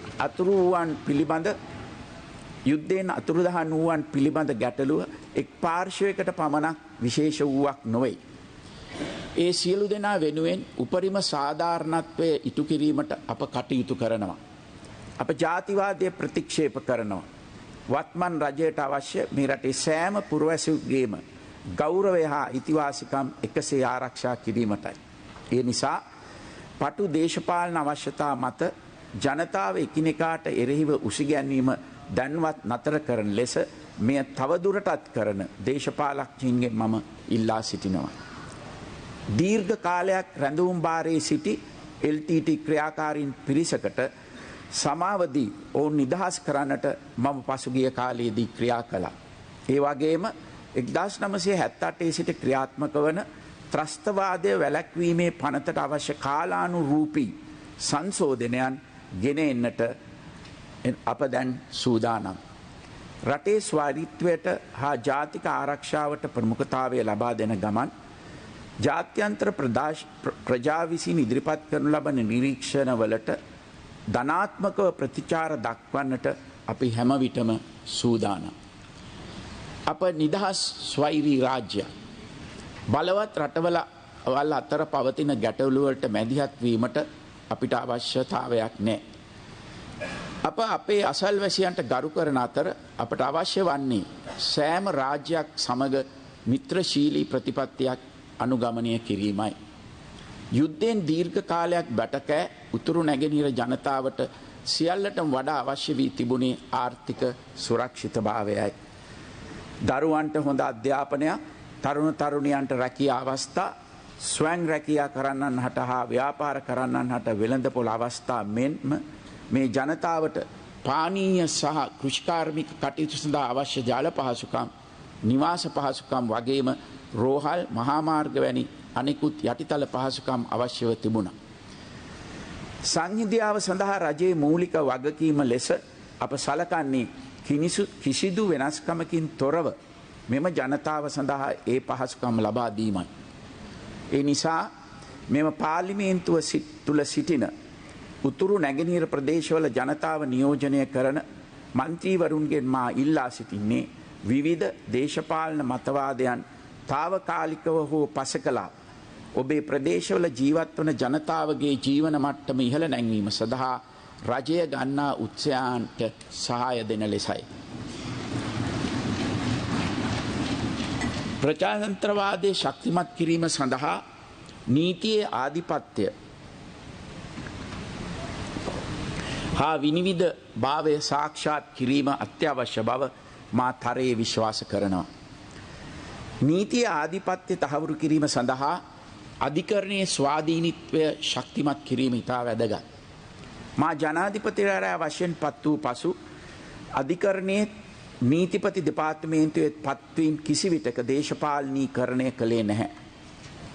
අතුරුදහන් වූවන් පිළිබඳ ගැටලුව එක් පාර්ශවයකට පමණක් විශේෂ වූවක් නොවේ. ඒ සියලු දෙනා වෙනුවෙන් උපරිම සාධාරණත්වය ඉටු කිරීමට අප කටයුතු කරනවා. අප ජාතිවාදය ප්‍රතික්ෂේප කරනවා. වත්මන් රජයට අවශ්‍ය මේ රටේ සෑම පුරවැසියෙකුගේම ගෞරවය හා ඉතිවාසිකම් එකසේ ආරක්ෂා කිරීමටයි. ඒ නිසා පටු දේශපාලන අවශ්‍යතා මත ජනතාව එකිනෙකාට එරෙහිව උසිගැන්වීම දැන්වත් නතර කරන ලෙස මෙය තවදුරටත් කරන දේශපාලකයන්ගෙන් මම ඉල්ලා සිටිනවා. දීර්ඝ කාලයක් රැඳවුම් භාරයේ සිටි LTT ක්‍රියාකාරීන් පිරිසකට සමාවදී ඔවුන් නිදහස් කරන්නට මම පසුගිය කාලයේදී ක්‍රියා කළා. ඒ වගේම 1978 සිට ක්‍රියාත්මක වන ත්‍රස්තවාදය වැළැක්වීමේ පනතට අවශ්‍ය කාලානුරූපී සංශෝධනයන් ගෙන එන්නට අප දැන් සූදානම්. රටේ ස්වාධීනත්වයට හා ජාතික ආරක්ෂාවට ප්‍රමුඛතාවය ලබා දෙන ගමන් ජාත්‍යන්තර ප්‍රජා විසින් ඉදිරිපත් කරනු ලබන නිරීක්ෂණවලට ධනාත්මකව ප්‍රතිචාර දක්වන්නට අපි හැම විටම සූදානම්. අප නිදහස් ස්වෛරී රාජ්‍යයක්. බලවත් රටවල අතර පවතින ගැටලුවලට මැදිහත් වීමට අපිට අවශ්‍යතාවයක් නැහැ. අප අපේ අසල්වැසියන්ට ගරු කරන අතර අපට අවශ්‍ය වන්නේ සෑම රාජ්‍යයක් සමග මිත්‍රශීලී ප්‍රතිපත්තියක් අනුගමනය කිරීමයි. යුද්ධයෙන් දීර්ඝ කාලයක් බැටකෑ උතුරු නැගෙනහිර ජනතාවට සියල්ලටම වඩා අවශ්‍ය වී තිබුණේ ආර්ථික සුරක්ෂිතභාවයයි. දරුවන්ට හොඳ අධ්‍යාපනයක්, තරුණ තරුණියන්ට රැකියා අවස්ථා, ස්වයං රැකියා කරන්නන් හට හා ව්‍යාපාර කරන්නන් හට වෙළඳපොළ අවස්ථා මෙන්ම මේ ජනතාවට පානීය සහ කෘෂිකාර්මික කටයුතු සඳහා අවශ්‍ය ජල පහසුකම්, නිවාස පහසුකම් වගේම රෝහල්, මහාමාර්ග වැනි අනෙකුත් යටිතල පහසුකම් අවශ්‍යව තිබුණා. සංහිඳියාව සඳහා රජයේ මූලික වගකීම ලෙස අප සලකන්නේ කිසිදු වෙනස්කමකින් තොරව මෙම ජනතාව සඳහා ඒ පහසුකම් ලබා දීමයි. ඒ නිසා මෙම පාර්ලිමේන්තුව තුළ සිටින උතුරු නැගෙනහිර ප්‍රදේශවල ජනතාව නියෝජනය කරන මන්ත්‍රීවරුන්ගෙන් මා ඉල්ලා සිටින්නේ විවිධ දේශපාලන මතවාදයන් තාවකාලිකව හෝ පසකලා ඔබේ ප්‍රදේශවල ජීවත් වන ජනතාවගේ ජීවන මට්ටම ඉහළ නැංවීම සඳහා රජය ගන්නා උත්සාහයන්ට සහාය දෙන ලෙසයි. ප්‍රජාතන්ත්‍රවාදයේ ශක්තිමත් කිරීම සඳහා නීතියේ ආධිපත්‍ය හා විනිවිද භාවය සාක්ෂාත් කිරීම අත්‍යවශ්‍ය බව මා තරයේ විශ්වාස කරනවා. නීතිය ආධිපත්‍ය තහවුරු කිරීම සඳහා අධිකරණයේ ස්වාධීනත්වය ශක්තිමත් කිරීම ඉතා වැදගත්. මා ජනාධිපතිවරයා වශයෙන් පත් වූ පසු අධිකරණයේ නීතිපති දෙපාර්තමේන්තුවේ පත්වීම් කිසිවිටක දේශපාලනීකරණය කළේ නැහැ.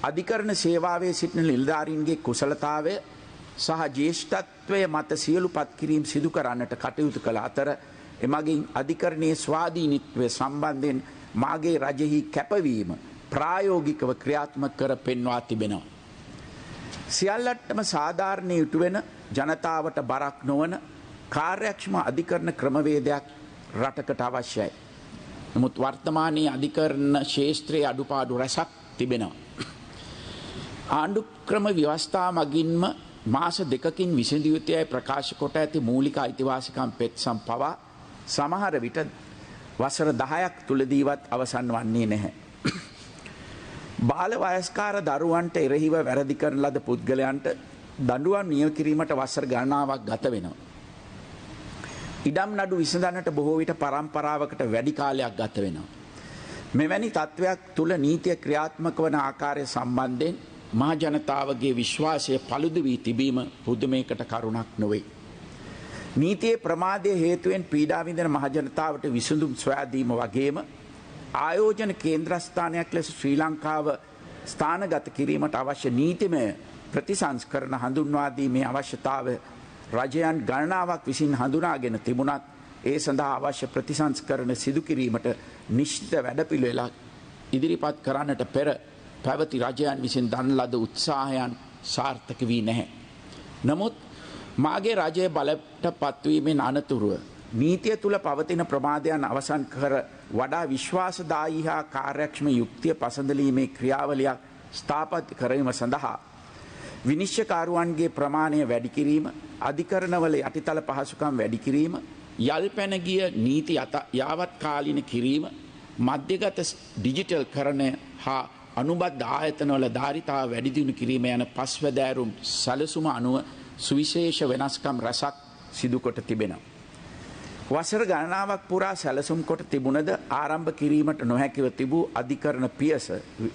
අධිකරණ සේවාවේ සිටින නිලධාරීන්ගේ කුසලතාවය සහ ජ්‍යෙෂ්ඨත්වය මත සියලු පත්කිරීම් සිදු කරන්නට කටයුතු කළ අතර එමගින් අධිකරණයේ ස්වාධීනත්වය සම්බන්ධයෙන් මාගේ රජෙහි කැපවීම ප්‍රායෝගිකව ක්‍රියාත්මක කර පෙන්වා තිබෙනවා. සියල්ලටම සාධාරණය යුතු වෙන ජනතාවට බරක් නොවන කාර්යක්ෂම අධිකරණ ක්‍රමවේදයක් රටකට අවශ්‍යයි. නමුත් වර්තමානයේ අධිකරණ ශේෂ්ත්‍රයේ අඩුපාඩු රැසක් තිබෙනවා. ආණ්ඩු ක්‍රම ව්‍යවස්ථා මගින්ම මාස දෙකකින් විසඳිය යුතුයි ප්‍රකාශ කොට ඇති මූලික අයිතිවාසිකම් පෙත්සම් පවා සමහර විට වසර 10ක් තුලදීවත් අවසන් වන්නේ නැහැ. බාල වයස්කාර දරුවන්ට එරෙහිව වැරදි කරන ලද පුද්ගලයන්ට දඬුවම් නියම කිරීමට වසර ගණනාවක් ගත වෙනවා. ඉඩම් නඩු විසඳන්නට බොහෝ විට පරම්පරාවකට වැඩි කාලයක් ගත වෙනවා. මෙවැනි තත්ත්වයක් තුල නීතිය ක්‍රියාත්මක වන ආකාරය සම්බන්ධයෙන් මහ ජනතාවගේ විශ්වාසය paludu වී තිබීම පුදුමයකට කරුණක් නොවේ. නීතියේ ප්‍රමාදයේ හේතුවෙන් පීඩා විඳින මහ ජනතාවට විසඳුම් සොයා දීම වගේම ආයෝජන කේන්ද්‍රස්ථානයක් ලෙස ශ්‍රී ලංකාව ස්ථානගත කිරීමට අවශ්‍ය නීතිමය ප්‍රතිසංස්කරණ හඳුන්වා දීමේ අවශ්‍යතාවය රජයන් ගණනාවක් විසින් හඳුනාගෙන තිබුණත් ඒ සඳහා අවශ්‍ය ප්‍රතිසංස්කරණ සිදු කිරීමට නිශ්චිත වැඩපිළිවෙලක් ඉදිරිපත් කරන්නට පෙර පැවති රජයන් විසින් දන් ලද උත්සාහයන් සාර්ථක වී නැහැ. නමුත් මාගේ රජය බලයට පත්වීමෙන් අනතුරුව නීතිය තුල පවතින ප්‍රමාදයන් අවසන් කර වඩා විශ්වාසදායී හා කාර්යක්ෂම යුක්තිය පසඳලීමේ ක්‍රියාවලියක් ස්ථාපිත කිරීම සඳහා විනිශ්චයකාරුවන්ගේ ප්‍රමාණය වැඩි කිරීම, අධිකරණවල යටිතල පහසුකම් වැඩි කිරීම, යල්පැන ගිය නීති යාවත්කාලින කිරීම, මධ්‍යගත ඩිජිටල් කරණය හා අනුබද්ධ ආයතනවල ධාරිතාව වැඩි දියුණු කිරීම යන පස්වැදෑරුම් සැලසුම අනුව සුවිශේෂ වෙනස්කම් රැසක් සිදු කොට තිබෙනවා. වසර ගණනාවක් පුරා සැලසුම් කොට තිබුණද ආරම්භ කිරීමට නොහැකිව තිබූ අධිකරණ පියස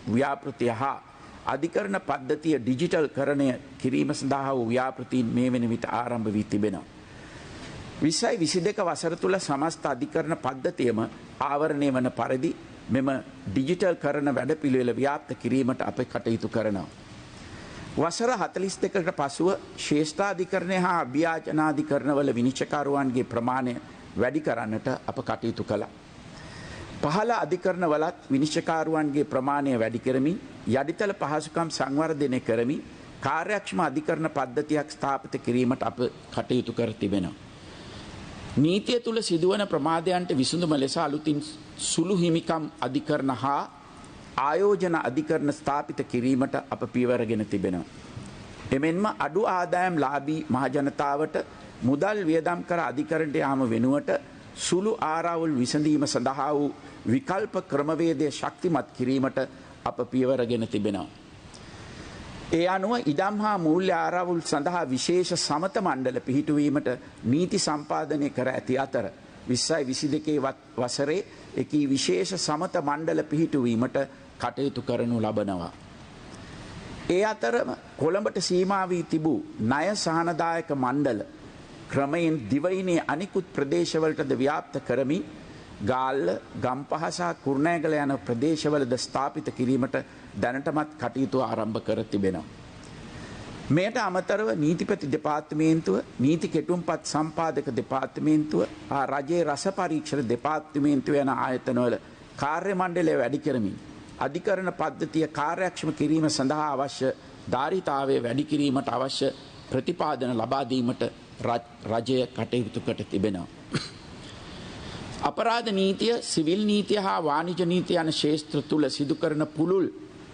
ව්‍යාපෘතිය හා අධිකරණ පද්ධතිය ඩිජිටල් කරණය කිරීම සඳහා වූ ව්‍යාපෘතීන් මේ වෙන විට ආරම්භ වී තිබෙනවා. 2022 වසර තුල සමස්ත අධිකරණ පද්ධතියම ආවරණය වන පරිදි මෙම ඩිජිටල් කරන වැඩපිළිවෙල ව්‍යාප්ත කිරීමට අප කටයුතු කරනවා. වසර 42කට පසුව ශ්‍රේෂ්ඨාධිකරණය හා අභ්‍යාචනාධිකරණවල විනිශ්චයකාරුවන්ගේ ප්‍රමාණය වැඩි කරන්නට අප කටයුතු කළා. පහළ අධිකරණවලත් විනිශ්චයකාරුවන්ගේ ප්‍රමාණය වැඩි කරමින් යටිතල පහසුකම් සංවර්ධනය කරමින් කාර්යක්ෂම අධිකරණ පද්ධතියක් ස්ථාපිත කිරීමට අප කටයුතු කර තිබෙනවා. නීතිය තුල සිදුවන ප්‍රමාදයන්ට විසඳුම ලෙස අලුතින් සුළු හිමිකම් අධිකරණ හා ආයෝජන අධිකරණ ස්ථාපිත කිරීමට අප පියවරගෙන තිබෙනවා. එමෙන්ම අඩු ආදායම් ලාභී මහ ජනතාවට මුදල් වියදම් කර අධිකරණයට යාම වෙනුවට සුළු ආරවුල් විසඳීම සඳහා වූ විකල්ප ක්‍රමවේදය ශක්තිමත් කිරීමට අප පියවරගෙන තිබෙනවා. ඒ අනුව ඉඩම් හා මූල්‍ය ආරවුල් සඳහා විශේෂ සමත මණ්ඩල පිහිටුවීමට නීති සම්පාදනය කර ඇති අතර 2022 වසරේ එකී විශේෂ සමත මණ්ඩල පිහිටුවීමට කටයුතු කරනු ලබනවා. ඒ අතරම කොළඹට සීමා වී තිබූ ණය සහනදායක මණ්ඩල ක්‍රමයෙන් දිවයිනේ අනිකුත් ප්‍රදේශවලටද ව්‍යාප්ත කරමින් ගාල්ල, ගම්පහ සහ කුරුණෑගල යන ප්‍රදේශවලද ස්ථාපිත කිරීමට දැනටමත් කටයුතු ආරම්භ කර තිබෙනවා. මෙයට අමතරව නීතිපති දෙපාර්තමේන්තුව, නීති කෙටුම්පත් සම්පාදක දෙපාර්තමේන්තුව හා රජයේ රස පරීක්ෂණ දෙපාර්තමේන්තුව යන ආයතනවල කාර්ය මණ්ඩලය වැඩි කරමින් අධිකරණ පද්ධතිය කාර්යක්ෂම කිරීම සඳහා අවශ්‍ය ධාරිතාවය වැඩි කිරීමට අවශ්‍ය ප්‍රතිපාදන ලබා දීමට රජය කටයුතු කොට තිබෙනවා. අපරාධ නීතිය, සිවිල් නීතිය හා වාණිජ නීතිය යන ශේෂ්ත්‍ර තුල සිදු කරන පුළුල්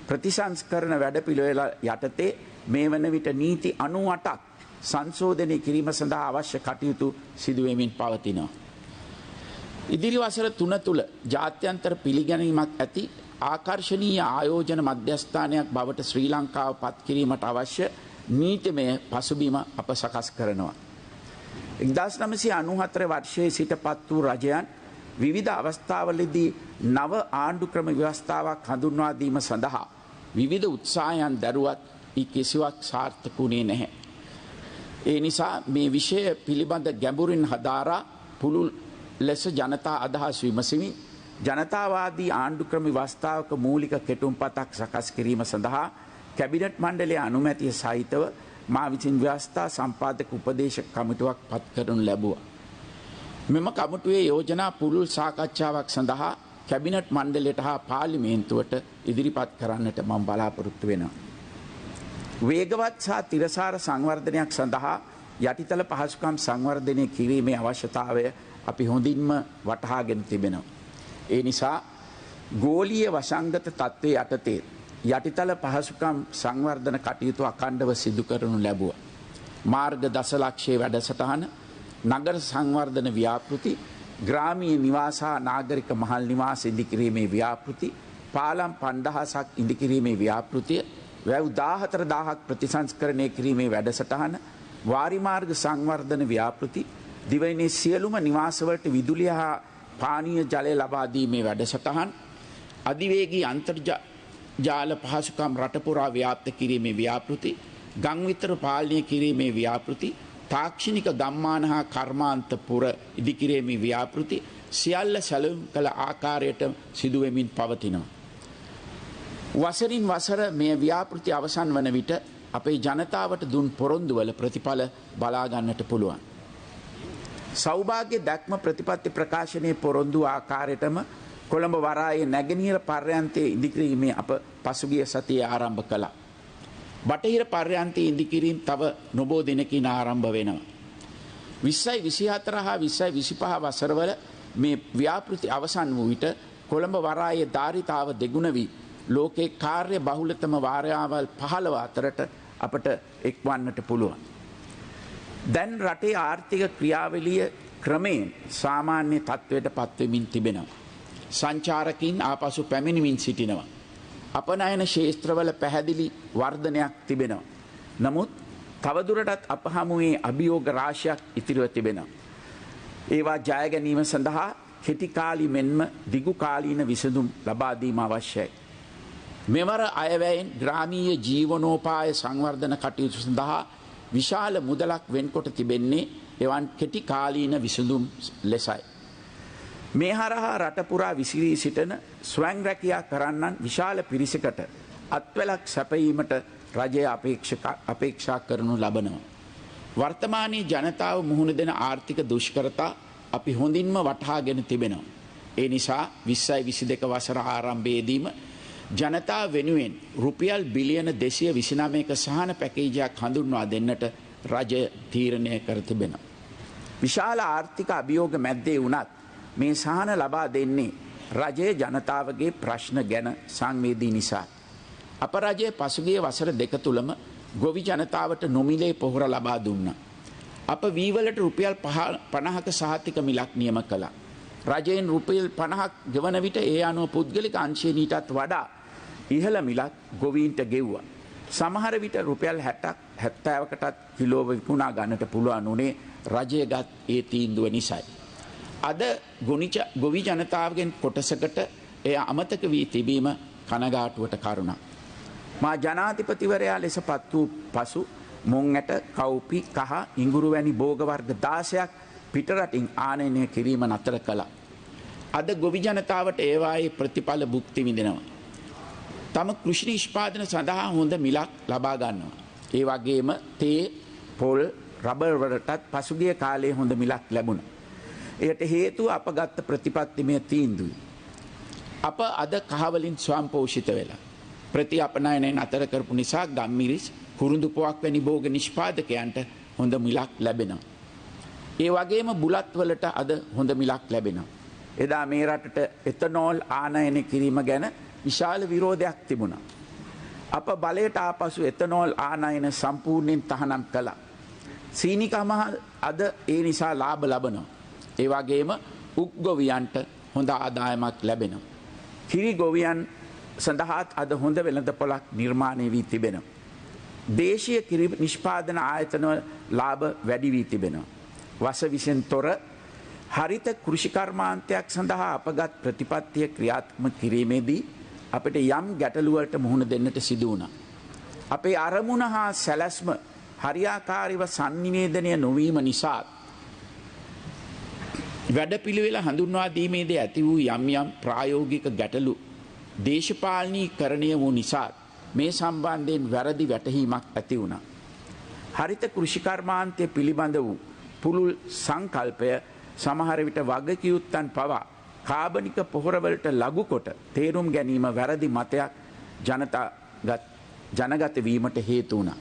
ප්‍රතිසංස්කරණ වැඩපිළිවෙල යටතේ මේ වන විට නීති 98ක් සංශෝධනය කිරීම සඳහා අවශ්‍ය කටයුතු සිදු වෙමින් පවතිනවා. ඉදිරි වසර 3 තුල ජාත්‍යන්තර පිළිගැනීමක් ඇති ආකර්ශනීය ආයෝජන මධ්‍යස්ථානයක් බවට ශ්‍රී ලංකාව පත් කිරීමට අවශ්‍ය නීතිමය පසුබිම අප සකස් කරනවා. 1994 වර්ෂයේ සිට පත් වූ රජයන් විවිධ අවස්ථාවලදී නව ආණ්ඩු ක්‍රම ව්‍යවස්ථාවක් හඳුන්වා දීම සඳහා විවිධ උත්සාහයන් දරුවත් කිසිවක් සාර්ථක වුණේ නැහැ. ඒ නිසා මේ විෂය පිළිබඳ ගැඹුරින් හදාරා පුළුල් ලෙස ජනතා අදහස් විමසමින් ජනතාවාදී ආණ්ඩු ක්‍රම ව්‍යවස්ථාවක මූලික කෙටුම්පතක් සකස් කිරීම සඳහා කැබිනට් මණ්ඩලයේ අනුමැතිය සහිතව මා විසින් ව්‍යවස්ථා සම්පාදක උපදේශක කමිටුවක් පත් කරනු ලැබුවා. මෙම කමිටුවේ යෝජනා පුළුල් සාකච්ඡාවක් සඳහා කැබිනට් මණ්ඩලයට හා පාර්ලිමේන්තුවට ඉදිරිපත් කරන්නට මම බලාපොරොත්තු වෙනවා. වේගවත් සහ තිරසාර සංවර්ධනයක් සඳහා යටිතල පහසුකම් සංවර්ධනය කිරීමේ අවශ්‍යතාවය අපි හොඳින්ම වටහාගෙන තිබෙනවා. ඒ නිසා ගෝලීය වසංගත තත්ත්වයේ යටතේ යටිතල පහසුකම් සංවර්ධන කටයුතු අඛණ්ඩව සිදු කරනු ලැබුවා. මාර්ග දසලක්ෂයේ වැඩසටහන, නගර සංවර්ධන ව්‍යාපෘති, ග්‍රාමීය නිවාස හා නාගරික මහල් නිවාස ඉදිකිරීමේ ව්‍යාපෘති, පාලම් 5000ක් ඉදිකිරීමේ ව්‍යාපෘතිය, වැව් 14000ක් ප්‍රතිසංස්කරණය කිරීමේ වැඩසටහන, වාරිමාර්ග සංවර්ධන ව්‍යාපෘති, දිවයිනේ සියලුම නිවාසවලට විදුලිය හා පානීය ජලය ලබා දීමේ වැඩසටහන්, අධිවේගී අන්තර්ජාල පහසුකම් රටපුරා ව්‍යාප්ත කිරීමේ ව්‍යාපෘති, ගම් විතර පාලනය කිරීමේ ව්‍යාපෘති, තාක්ෂණික ගම්මාන හා කර්මාන්ත පුර ඉදිකිරීමේ ව්‍යාපෘති සියල්ල සැලසුම් කළ ආකාරයට සිදුවෙමින් පවතිනවා. වසරින් වසර මේ ව්‍යාපෘති අවසන් වන විට අපේ ජනතාවට දුන් පොරොන්දුවල ප්‍රතිඵල බලා ගන්නට පුළුවන්. සෞභාග්‍ය දැක්ම ප්‍රතිපත්ති ප්‍රකාශනයේ පොරොන්දු ආකාරයටම කොළඹ වරායේ නැගෙනහිර පර්යන්තයේ ඉදිකිරීමේ අප පසුගිය සතියේ ආරම්භ කළා. බටහිර පර්යන්තයේ ඉදිකිරීම තව නොබෝ දිනකින් ආරම්භ වෙනවා. 2024 හා 2025 වසරවල මේ ව්‍යාපෘති අවසන් වූ විට කොළඹ වරායේ ධාරිතාව දෙගුණ වී ලෝකේ කාර්ය බහුලතම වාරයාවල් 15 අතරට අපට එක්වන්නට පුළුවන්. දැන් රටේ ආර්ථික ක්‍රියාවලිය ක්‍රමයෙන් සාමාන්‍ය තත්ත්වයට පත්වෙමින් තිබෙනවා. සංචාරකින් ආපසු පැමිණෙමින් සිටිනවා. අපනයන ක්ෂේත්‍රවල පැහැදිලි වර්ධනයක් තිබෙනවා. නමුත් තවදුරටත් අප හමුවේ අභියෝග රාශියක් ඉතිරිව තිබෙනවා. ඒවා ජය ගැනීම සඳහා කෙටි කාලී මෙන්ම දිගු කාලීන විසඳුම් ලබා දීම අවශ්‍යයි. මෙවර අයවැයෙන් ග්‍රාමීය ජීවනෝපාය සංවර්ධන කටයුතු සඳහා විශාල මුදලක් වෙන්කොට තිබෙන්නේ එවන් කෙටි කාලීන විසඳුම් ලෙසයි. මේ හරහා රටපුරා විසිරී සිටින ස්වයං රැකියා කරන්නන් විශාල පිරිසකට අත්වැලක් සැපයීමට රජය අපේක්ෂා කරනු ලබනවා. වර්තමානයේ ජනතාව මුහුණ දෙන ආර්ථික දුෂ්කරතා අපි හොඳින්ම වටහාගෙන තිබෙනවා. ඒ නිසා 2022 වසර ආරම්භයේදීම ජනතාව වෙනුවෙන් රුපියල් බිලියන 229ක සහන පැකේජයක් හඳුන්වා දෙන්නට රජය තීරණය කර තිබෙනවා. විශාල ආර්ථික අභියෝග මැද්දේ වුණත් මේ සහන ලබා දෙන්නේ රජයේ ජනතාවගේ ප්‍රශ්න ගැන සංවේදී නිසා. අප රජයේ පසුගිය වසර දෙක තුලම ගොවි ජනතාවට නොමිලේ පොහොර ලබා දුන්නා. අප වීවලට රුපියල් 50ක සහතික මිලක් නියම කළා. රජයෙන් රුපියල් 50ක් ගෙවන විට ඒ අනුව පුද්ගලික අංශයෙන් ඊටත් වඩා ඉහළ මිලක් ගොවීන්ට ගෙව්වා. සමහර විට රුපියල් 60ක් 70කටත් කිලෝව විකුණා ගන්නට පුළුවන් උනේ රජයගත් ඒ තීන්දුව නිසායි. අද ගොවි ජනතාවගෙන් කොටසකට එය අමතක වී තිබීම කනගාටුවට කරුණක්. මා ජනාධිපතිවරයා ලෙස පත් වූ පසු මුං ඇට, කව්පි, කහ, ඉඟුරු වැනි භෝග වර්ග 16ක් පිටරටින් ආනයනය කිරීම නතර කළා. අද ගොවි ජනතාවට ඒවායේ ප්‍රතිඵල භුක්ති විඳිනවා. තම කෘෂි නිෂ්පාදන සඳහා හොඳ මිලක් ලබා ගන්නවා. ඒ වගේම තේ, පොල්, රබර් වලටත් පසුගිය කාලයේ හොඳ මිලක් ලැබුණා. එයට හේතුව අප ගත්ත ප්‍රතිපත්තිමය තීන්දුවයි. අප අද කහවලින් ස්වයංපෝෂිත වෙලා ප්‍රති අපනයනයෙන් අතර කරපු නිසා ගම්මිරිස්, කුරුඳු පොවක් වැනි භෝග නිෂ්පාදකයන්ට හොඳ මිලක් ලැබෙනවා. ඒ වගේම බුලත් වලට අද හොඳ මිලක් ලැබෙනවා. එදා මේ රටට එතනෝල් ආනයනය කිරීම ගැන විශාල විරෝධයක් තිබුණා. අප බලයට ආපසු එතනෝල් ආනයන සම්පූර්ණයෙන් තහනම් කළා. සීනිකම අද ඒ නිසා ලාභ ලබනවා. ඒ වගේම උක් ගොවියන්ට හොඳ ආදායමක් ලැබෙනවා. කිරි ගොවියන් සඳහාත් අද හොඳ වෙළඳපොළක් නිර්මාණය වී තිබෙනවා. දේශීය කිරි නිෂ්පාදන ආයතන ලාභ වැඩි වී තිබෙනවා. වස විසෙන් තොර හරිත කෘෂි කර්මාන්තයක් සඳහා අපගත් ප්‍රතිපත්තිය ක්‍රියාත්මක කිරීමේදී අපිට යම් ගැටලු වලට මුහුණ දෙන්නට සිදු වුණා. අපේ අරමුණ හා සැලැස්ම හරියාකාරීව sannivedanaya නොවීම නිසා වැඩපිළිවෙල හඳුන්වා දීමේදී ඇති වූ යම් ප්‍රායෝගික ගැටලු දේශපාලනීකරණය වූ නිසා මේ සම්බන්ධයෙන් වැරදි වැටහීමක් ඇති වුණා. හරිත කෘෂි කර්මාන්තය පිළිබඳ වූ පුළුල් සංකල්පය සමහර විට වගකියුත්තන් පවා කාබනික පොහොරවලට ලඝු කොට තේරුම් ගැනීම වැරදි මතයක් ජනගත වීමට හේතු වුණා.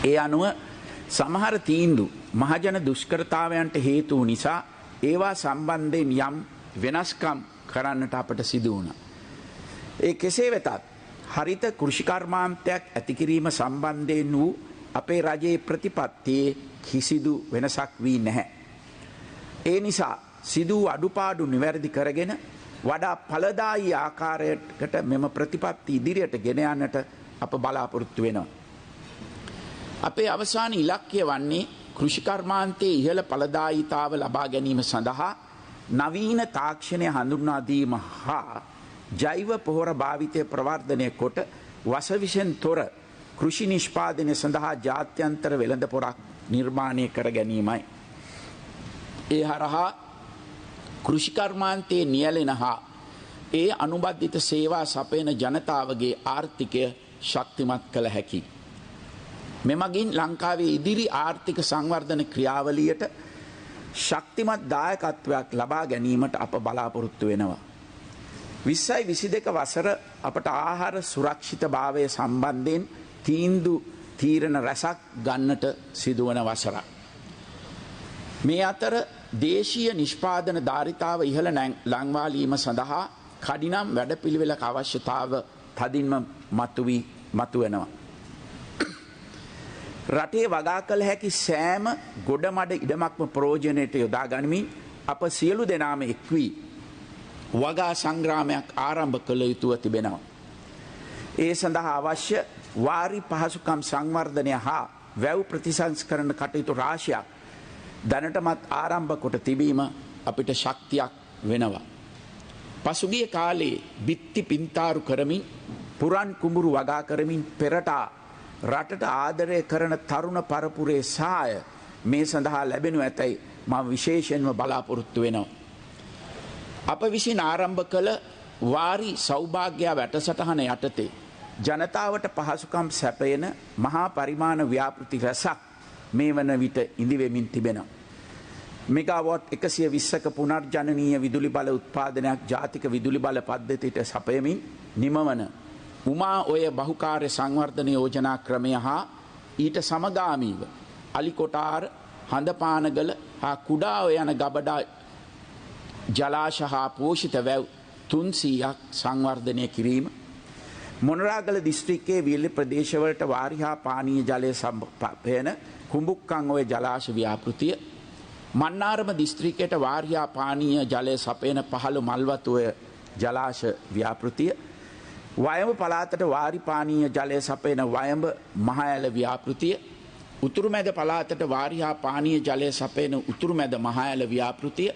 ඒ අනුව සමහර තීන්දුව මහජන දුෂ්කරතාවයන්ට හේතු නිසා ඒවා සම්බන්ධයෙන් යම් වෙනස්කම් කරන්නට අපට සිදු වුණා. ඒ කෙසේ වෙතත් හරිත කෘෂිකර්මාන්තයක් ඇතිකිරීම සම්බන්ධයෙන් වූ අපේ රජයේ ප්‍රතිපත්තියේ කිසිදු වෙනසක් වී නැහැ. ඒ නිසා සිදු අඩුපාඩු නිවැරදි කරගෙන වඩා ඵලදායී ආකාරයකට මෙම ප්‍රතිපත්ති ඉදිරියට ගෙන යන්නට අප බලාපොරොත්තු වෙනවා. අපේ අවසාන ඉලක්කය වන්නේ කෘෂිකර්මාන්තයේ ඉහළ ඵලදායීතාව ලබා ගැනීම සඳහා නවීන තාක්ෂණය හඳුන්වා දීම හා ජෛව පොහොර භාවිතය ප්‍රවර්ධනය කොට වසවිෂෙන් තොර කෘෂි නිෂ්පාදනය සඳහා ජාත්‍යන්තර වෙළඳ පොරක් නිර්මාණය කර ගැනීමයි. ඒ හරහා කෘෂිකර්මාන්තයේ නියැලෙන හා ඒ අනුබද්ධිත සේවා සපයන ජනතාවගේ ආර්ථිකය ශක්තිමත් කළ හැකි. මෙමගින් ලංකාවේ ඉදිරි ආර්ථික සංවර්ධන ක්‍රියාවලියට ශක්තිමත් දායකත්වයක් ලබා ගැනීමට අප බලාපොරොත්තු වෙනවා. 2022 වසර අපට ආහාර සුරක්ෂිතභාවය සම්බන්ධයෙන් තීරණ රැසක් ගන්නට සිදුවන වසරක්. මේ අතර දේශීය නිෂ්පාදන ධාරිතාව ඉහළ ලංවාලීම සඳහා කඩිනම් වැඩපිළිවෙලක අවශ්‍යතාව තදින්ම මතුවෙනවා. රටේ වගා කළ හැකි සෑම ගොඩමඩ ඉඩමක්ම ප්‍රයෝජනයට යොදා ගනිමින් අප සියලු දෙනාම එක් වී වගා සංග්‍රාමයක් ආරම්භ කළ යුතුව තිබෙනවා. ඒ සඳහා අවශ්‍ය වාරි පහසුකම් සංවර්ධනය හා වැව් ප්‍රතිසංස්කරණ කටයුතු රාශියක් දැනටමත් ආරම්භ කොට තිබීම අපිට ශක්තියක් වෙනවා. පසුගිය කාලේ බිත්ති පින්තාරු කරමින් පුරන් කුඹුරු වගා කරමින් පෙරටා රටට ආදරය කරන තරුණ පරපුරේ සහාය මේ සඳහා ලැබෙනු ඇතැයි මම විශේෂයෙන්ම බලාපොරොත්තු වෙනවා. අප විසින් ආරම්භ කළ වාරි සෞභාග්‍ය වැඩසටහන යටතේ ජනතාවට පහසුකම් සැපයන මහා පරිමාණ ව්‍යාපෘති රැසක් මේ වන විට ඉදිවෙමින් තිබෙනවා. මෙගාවොට් 120ක පුනර්ජනනීය විදුලි බල උත්පාදනයක් ජාතික විදුලි බල පද්ධතියට සපයමින් නිමවන උමා ඔය බහුකාර්ය සංවර්ධන යෝජනා ක්‍රමය හා ඊට සමගාමීව අලිකොටාර හඳපානගල හා කුඩා ඔය යන ගබඩා ජලාශ හා පෝෂිත වැව් 300ක් සංවර්ධනය කිරීම, මොනරාගල දිස්ත්‍රික්කයේ වියලි ප්‍රදේශවලට වාරි හා පානීය ජලය සම්පයන කුඹුක්කං ඔය ජලාශ ව්‍යාපෘතිය, මන්නාරම දිස්ත්‍රික්කයට වාරි හා පානීය ජලය සපයන පහළ මල්වතු ඔය ජලාශ ව්‍යාපෘතිය, වයඹ පළාතට වාරි පානීය ජලය සපයන වයඹ මහඇල ව්‍යාපෘතිය, උතුරුමැද පළාතට වාරි හා පානීය ජලය සපයන උතුරුමැද මහඇල ව්‍යාපෘතිය,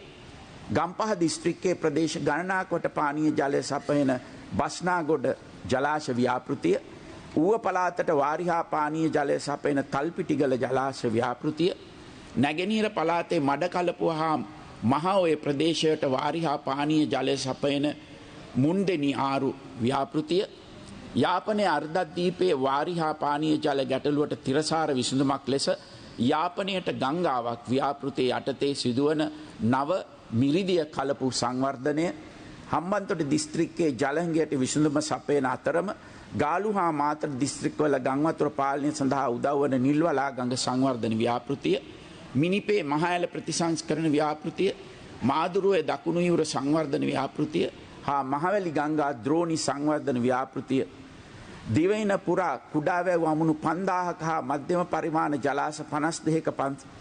ගම්පහ දිස්ත්‍රික්කයේ ප්‍රදේශ ගණනාවකට පානීය ජලය සපයන බස්නාගොඩ ජලාශ ව්‍යාපෘතිය, ඌව පළාතට වාරි හා පානීය ජලය සපයන තල්පිටිගල ජලාශ ව්‍යාපෘතිය, නැගෙනහිර පළාතේ මඩකලපුව හා මහඔය ප්‍රදේශයට වාරි හා පානීය ජලය සපයන මුන්දෙනි ආරු ව්‍යාපෘතිය, යාපනයේ අර්ධද්වීපයේ වාරි හා පානීය ජල ගැටලුවට තිරසාර විසඳුමක් ලෙස යාපනයට ගංගාවක් ව්‍යාපෘතිය යටතේ සිදුවන නව මිරිදිය කලපු සංවර්ධනය, හම්බන්තොට දිස්ත්‍රික්කයේ ජලහිඟයට විසඳුම සපයන අතරම ගාලු හා මාතර දිස්ත්‍රික්කවල ගංවතුර පාලනය සඳහා උදව්වන නිල්වලා ගඟ සංවර්ධන ව්‍යාපෘතිය, මිනිපේ මහඇල ප්‍රතිසංස්කරණ ව්‍යාපෘතිය, මාදුරුවේ දකුණු යුර සංවර්ධන ව්‍යාපෘතිය හා මහවැලි ගංගා ද්‍රෝණි සංවර්ධන ව්‍යාපෘතිය, දිවයින පුරා කුඩාවැව් අමුණු 5000ක හා මධ්‍යම පරිමාණ ජලාශ 52ක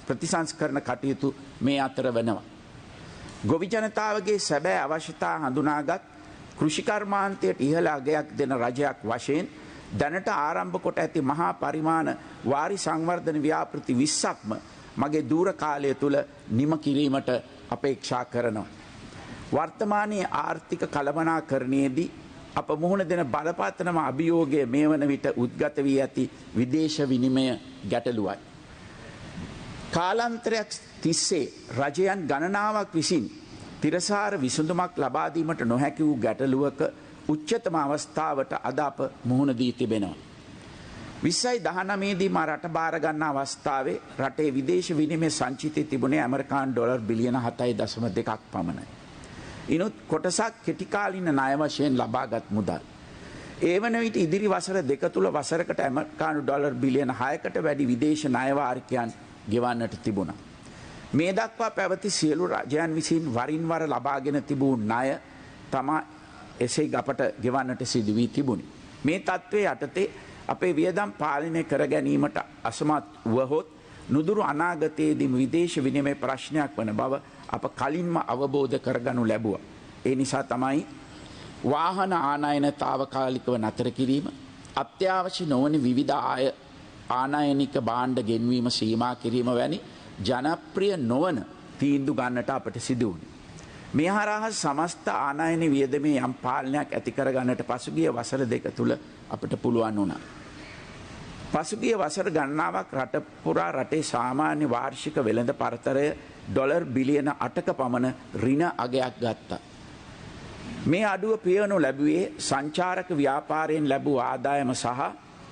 ප්‍රතිසංස්කරණ කටයුතු මේ අතර වෙනවා. ගොවි ජනතාවගේ සැබෑ අවශ්‍යතා හඳුනාගත් කෘෂිකර්මාන්තයට ඉහළ අගයක් දෙන රජයක් වශයෙන් දැනට ආරම්භ කොට ඇති මහා පරිමාණ වාරි සංවර්ධන ව්‍යාපෘති 20ක්ම මගේ දූර කාලය තුල නිම කිරීමට අපේක්ෂා කරනවා. වර්තමානයේ ආර්ථික කළමනාකරණයේදී අප මුහුණ දෙන බලපත්‍රම අභියෝගය මේ වන විට උද්ගත වී ඇති විදේශ විනිමය ගැටලුවයි. කාලාන්තරයක් තිස්සේ රජයන් ගණනාවක් විසින් තිරසාර විසඳුමක් ලබා දීමට නොහැකි වූ ගැටලුවක උච්චතම අවස්ථාවට අද අප මුහුණ දී තිබෙනවා. 2019 දී මා රට බාර ගන්න අවස්ථාවේ රටේ විදේශ විනිමය සංචිතය තිබුණේ ඇමරිකානු ඩොලර් බිලියන 7.2ක් පමණයි. ඉනුත් කොටසක් කෙටි කාලින ණය වශයෙන් ලබාගත් මුදල්. ඒ වන විට ඉදිරි වසර දෙක තුළ වසරකට ඇමරිකානු ඩොලර් බිලියන 6කට වැඩි විදේශ ණය වාරිකයන් ගෙවන්නට තිබුණා. මේ දක්වා පැවති සියලු රජයන් විසින් වරින් වර ලබාගෙන තිබූ ණය තමා එසේ අපට ගෙවන්නට සිදු වී තිබුණි. මේ තත්ත්වයේ යටතේ අපේ වියදම් පාලනය කර ගැනීමට අසමත් වුවහොත් නුදුරු අනාගතයේදී විදේශ විනිමය ප්‍රශ්නයක් වන බව අප කලින්ම අවබෝධ කරගනු ලැබුවා. ඒ නිසා තමයි වාහන ආනයන తాවකාලිකව නතර කිරීම, අත්‍යවශ්‍ය නොවන විවිධ ආනයනික භාණ්ඩ ගෙන්වීම සීමා කිරීම වැනි ජනප්‍රිය නොවන තීන්දුව ගන්නට අපට සිදු වුණේ. මේ හරහා සමස්ත ආනයන වියදමේ යම් පාලනයක් ඇති කර ගන්නට පසුගිය වසර දෙක තුල අපට පුළුවන් වුණා. පසුගිය වසර ගණනාවක් රට පුරා රටේ සාමාන්‍ය වාර්ෂික වෙළඳ පරතරය ඩොලර් බිලියන 8ක පමණ ඍණ අගයක් ගත්තා. මේ අඩුව පියවනු ලැබුවේ සංචාරක ව්‍යාපාරයෙන් ලැබූ ආදායම සහ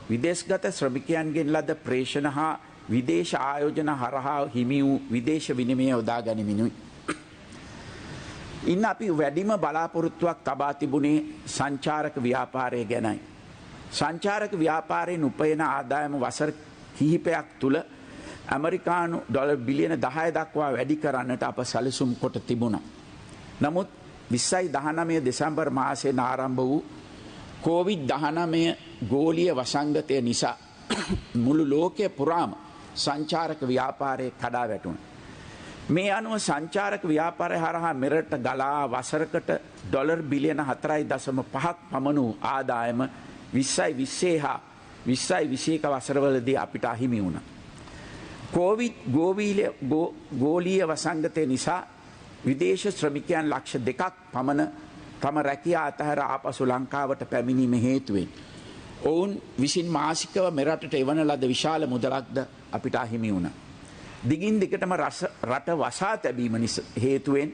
විදේශගත ශ්‍රමිකයන්ගෙන් ලද ප්‍රේෂණ හා විදේශ ආයෝජන හරහා හිමි වූ විදේශ විනිමය යොදා ගැනීමෙනුයි. ඉන්න අපි වැඩිම බලාපොරොත්තුවක් තබා තිබුණේ සංචාරක ව්‍යාපාරය ගැනයි. සංචාරක ව්‍යාපාරයෙන් උපයන ආදායම වසර කිහිපයක් තුළ ඇමරිකානු ඩොලර් බිලියන 10 දක්වා වැඩි කරන්නට අප සැලසුම් කොට තිබුණා. නමුත් 2019 දෙසැම්බර් මාසයෙන් ආරම්භ වූ COVID-19 ගෝලීය වසංගතය නිසා මුළු ලෝකය පුරාම සංචාරක ව්‍යාපාරයේ කඩා වැටුණා. මේ අනුව සංචාරක ව්‍යාපාරය හරහා මෙරට ගලා වසරකට ඩොලර් බිලියන 4.5ක් පමණ වූ ආදායම 2020 හා 2021 වසරවලදී අපිට අහිමි වුණා. ගෝලීය වසංගතය නිසා විදේශ ශ්‍රමිකයන් ලක්ෂ 2ක් පමණ තම රැකියා අතහැර ආපසු ලංකාවට පැමිණීම හේතුවෙන් ඔවුන් විසින් මාසිකව මෙරටට එවන ලද විශාල මුදලක්ද අපිට අහිමි වුණා. දිගින් දිගටම රට වසා තැබීම හේතුවෙන්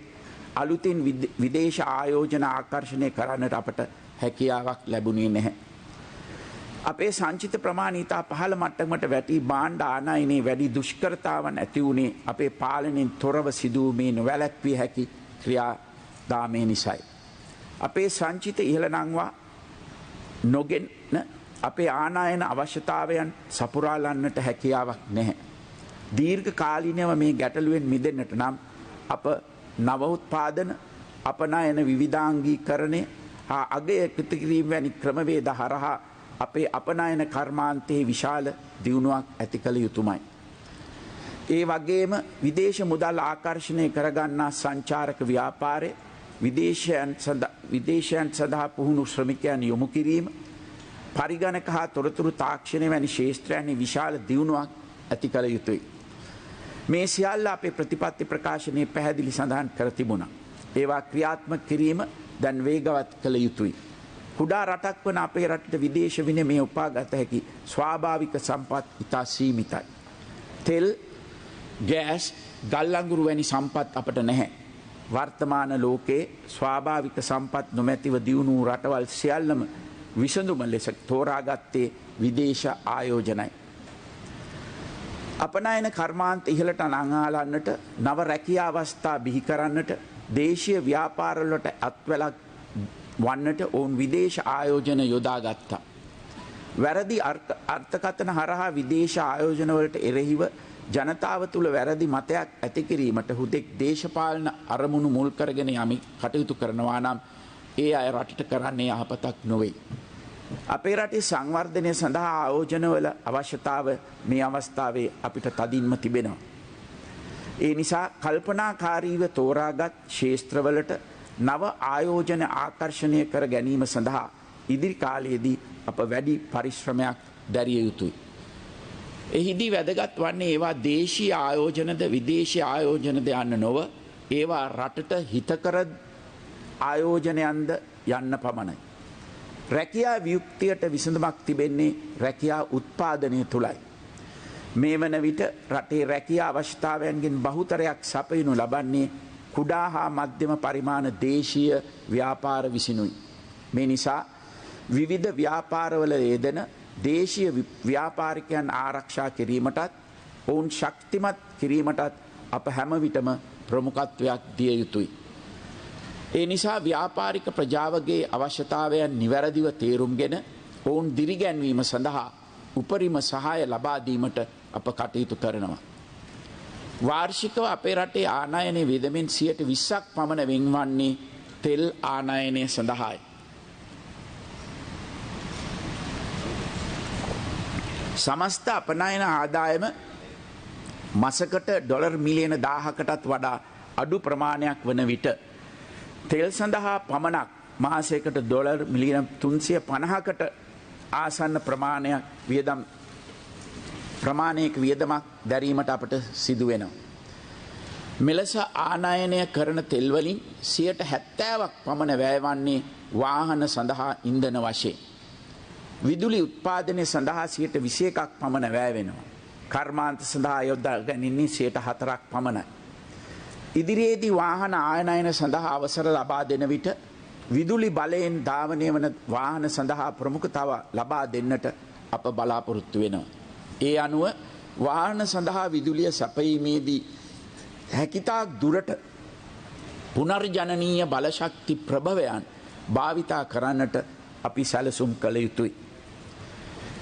අලුතින් විදේශ ආයෝජන ආකර්ෂණය කරන්නට අපට හැකියාවක් ලැබුණේ නැහැ. අපේ සංචිත ප්‍රමාණය ඉතා පහළ මට්ටමකට වැටි භාණ්ඩ ආනයනයේ වැඩි දුෂ්කරතාවන් ඇති වුණේ අපේ පාලනයෙන් තොරව සිදුවීමේ නොවැළැක්විය හැකි ක්‍රියාදාමය නිසායි. අපේ සංචිත ඉහළ නංවා නොගෙන අපේ ආනයන අවශ්‍යතාවයන් සපුරාලන්නට හැකියාවක් නැහැ. දීර්ඝ කාලීනව මේ ගැටලුවෙන් මිදෙන්නට නම් අප නවෝත්පාදන අපනයන විවිධාංගීකරණය හා අගය එකතු කිරීම වැනි ක්‍රමවේද හරහා අපේ අපනයන කර්මාන්තයේ විශාල දියුණුවක් ඇති කළ යුතුමයි. ඒ වගේම විදේශ මුදල් ආකර්ෂණය කරගන්නා සංචාරක ව්‍යාපාරය විදේශයන් සඳහා පුහුණු ශ්‍රමිකයන් යොමු කිරීම පරිගණක හා තොරතුරු තාක්ෂණය වැනි ශේෂ්ත්‍රයන්හි විශාල දියුණුවක් ඇති කළ යුතුයි. මේ සියල්ල අපේ ප්‍රතිපත්ති ප්‍රකාශනයේ පැහැදිලි සඳහන් කර තිබුණා. ඒවා ක්‍රියාත්මක කිරීම දැන් වේගවත් කළ යුතුයි. කුඩා රටක් වන අපේ රටට විදේශ විනිමය උපාගත හැකි ස්වාභාවික සම්පත් ඉතා සීමිතයි. තෙල්, ගෑස්, ගල් අඟුරු වැනි සම්පත් අපට නැහැ. වර්තමාන ලෝකයේ ස්වාභාවික සම්පත් නොමැතිව දියුණු රටවල් සියල්ලම විසඳුම ලෙස තෝරාගත්තේ විදේශ ආයෝජනයි. අපනයන කර්මාන්ත ඉහළට නංවාලන්නට, නව රැකියා අවස්ථා බිහි කරන්නට, දේශීය ව්‍යාපාරවලට අත්වැලක් වන්නට ඔවුන් විදේශ ආයෝජන යොදාගත්තා. වැරදි අර්ථකථන හරහා විදේශ ආයෝජනවලට එරෙහිව ජනතාව තුළ වැරදි මතයක් ඇති කිරීමට හුදෙක් දේශපාලන අරමුණු මුල් කරගෙන යමි කටයුතු කරනවා නම් ඒ අය රටට කරන්නේ යහපතක් නොවේ. අපේ රටේ සංවර්ධනය සඳහා ආයෝජනවල අවශ්‍යතාව මේ අවස්ථාවේ අපිට තදින්ම තිබෙනවා. ඒ නිසා කල්පනාකාරීව තෝරාගත් ක්ෂේත්‍රවලට නව ආයෝජන ආකර්ෂණය කර ගැනීම සඳහා ඉදිරි කාලයේදී අප වැඩි පරිශ්‍රමයක් දැරිය යුතුයි. එහිදී වැදගත් වන්නේ ඒවා දේශීය ආයෝජනද විදේශීය ආයෝජනද යන්න නොව ඒවා රටට හිතකර ආයෝජනයන්ද යන්න පමණයි. රැකියා වියුක්තියට විසඳුමක් තිබෙන්නේ රැකියා උත්පාදනය තුලයි. මේ වන විට රටේ රැකියා අවශ්‍යතාවයන්ගෙන් බහුතරයක් සපයනු ලබන්නේ කුඩා හා මධ්‍යම පරිමාණ දේශීය ව්‍යාපාර විසිනුයි. මේ නිසා විවිධ ව්‍යාපාරවල යෙදෙන දේශීය ව්‍යාපාරිකයන් ආරක්ෂා කිරීමටත් ඔවුන් ශක්තිමත් කිරීමටත් අප හැම විටම ප්‍රමුඛත්වයක් දිය යුතුයි. ඒ නිසා ව්‍යාපාරික ප්‍රජාවගේ අවශ්‍යතාවයන් නිවැරදිව තේරුම්ගෙන ඔවුන් දිරිගැන්වීම සඳහා උපරිම සහාය ලබා දීමට අප කටයුතු කරනවා. වාර්ෂිකව අපේ රටේ ආනයනයේ වියදමෙන් 20% පමණ වෙන්වන්නේ තෙල් ආනයනය සඳහායි. සමස්ත අපනයන ආදායම මසකට ඩොලර් මිලියන 1000කටත් වඩා අඩු ප්‍රමාණයක් වන විට තෙල් සඳහා පමණක් මාසයකට ඩොලර් මිලියන 350කට ආසන්න ප්‍රමාණයක වියදමක් දැරීමට අපට සිදු වෙනවා. මෙලෙස ආනයනය කරන තෙල් වලින් 70%ක් පමණ වැයවන්නේ වාහන සඳහා ඉන්ධන වශයෙන්. විදුලි උත්පාදනය සඳහා 21%ක් පමණ වැය වෙනවා. කර්මාන්ත සඳහා යොදා ගැනීමේ 4%ක් පමණයි. ඉදිරියේදී වාහන ආයනයන සඳහා අවසර ලබා දෙන විට විදුලි බලයෙන් ධාවනය වන වාහන සඳහා ප්‍රමුඛතාව ලබා දෙන්නට අප බලාපොරොත්තු වෙනවා. ඒ අනුව වාහන සඳහා විදුලිය සැපයීමේදී හැකිතාක් දුරට පුනර්ජනනීය බලශක්ති ප්‍රභවයන් භාවිතා කරන්නට අපි සැලසුම් කළ යුතුයි.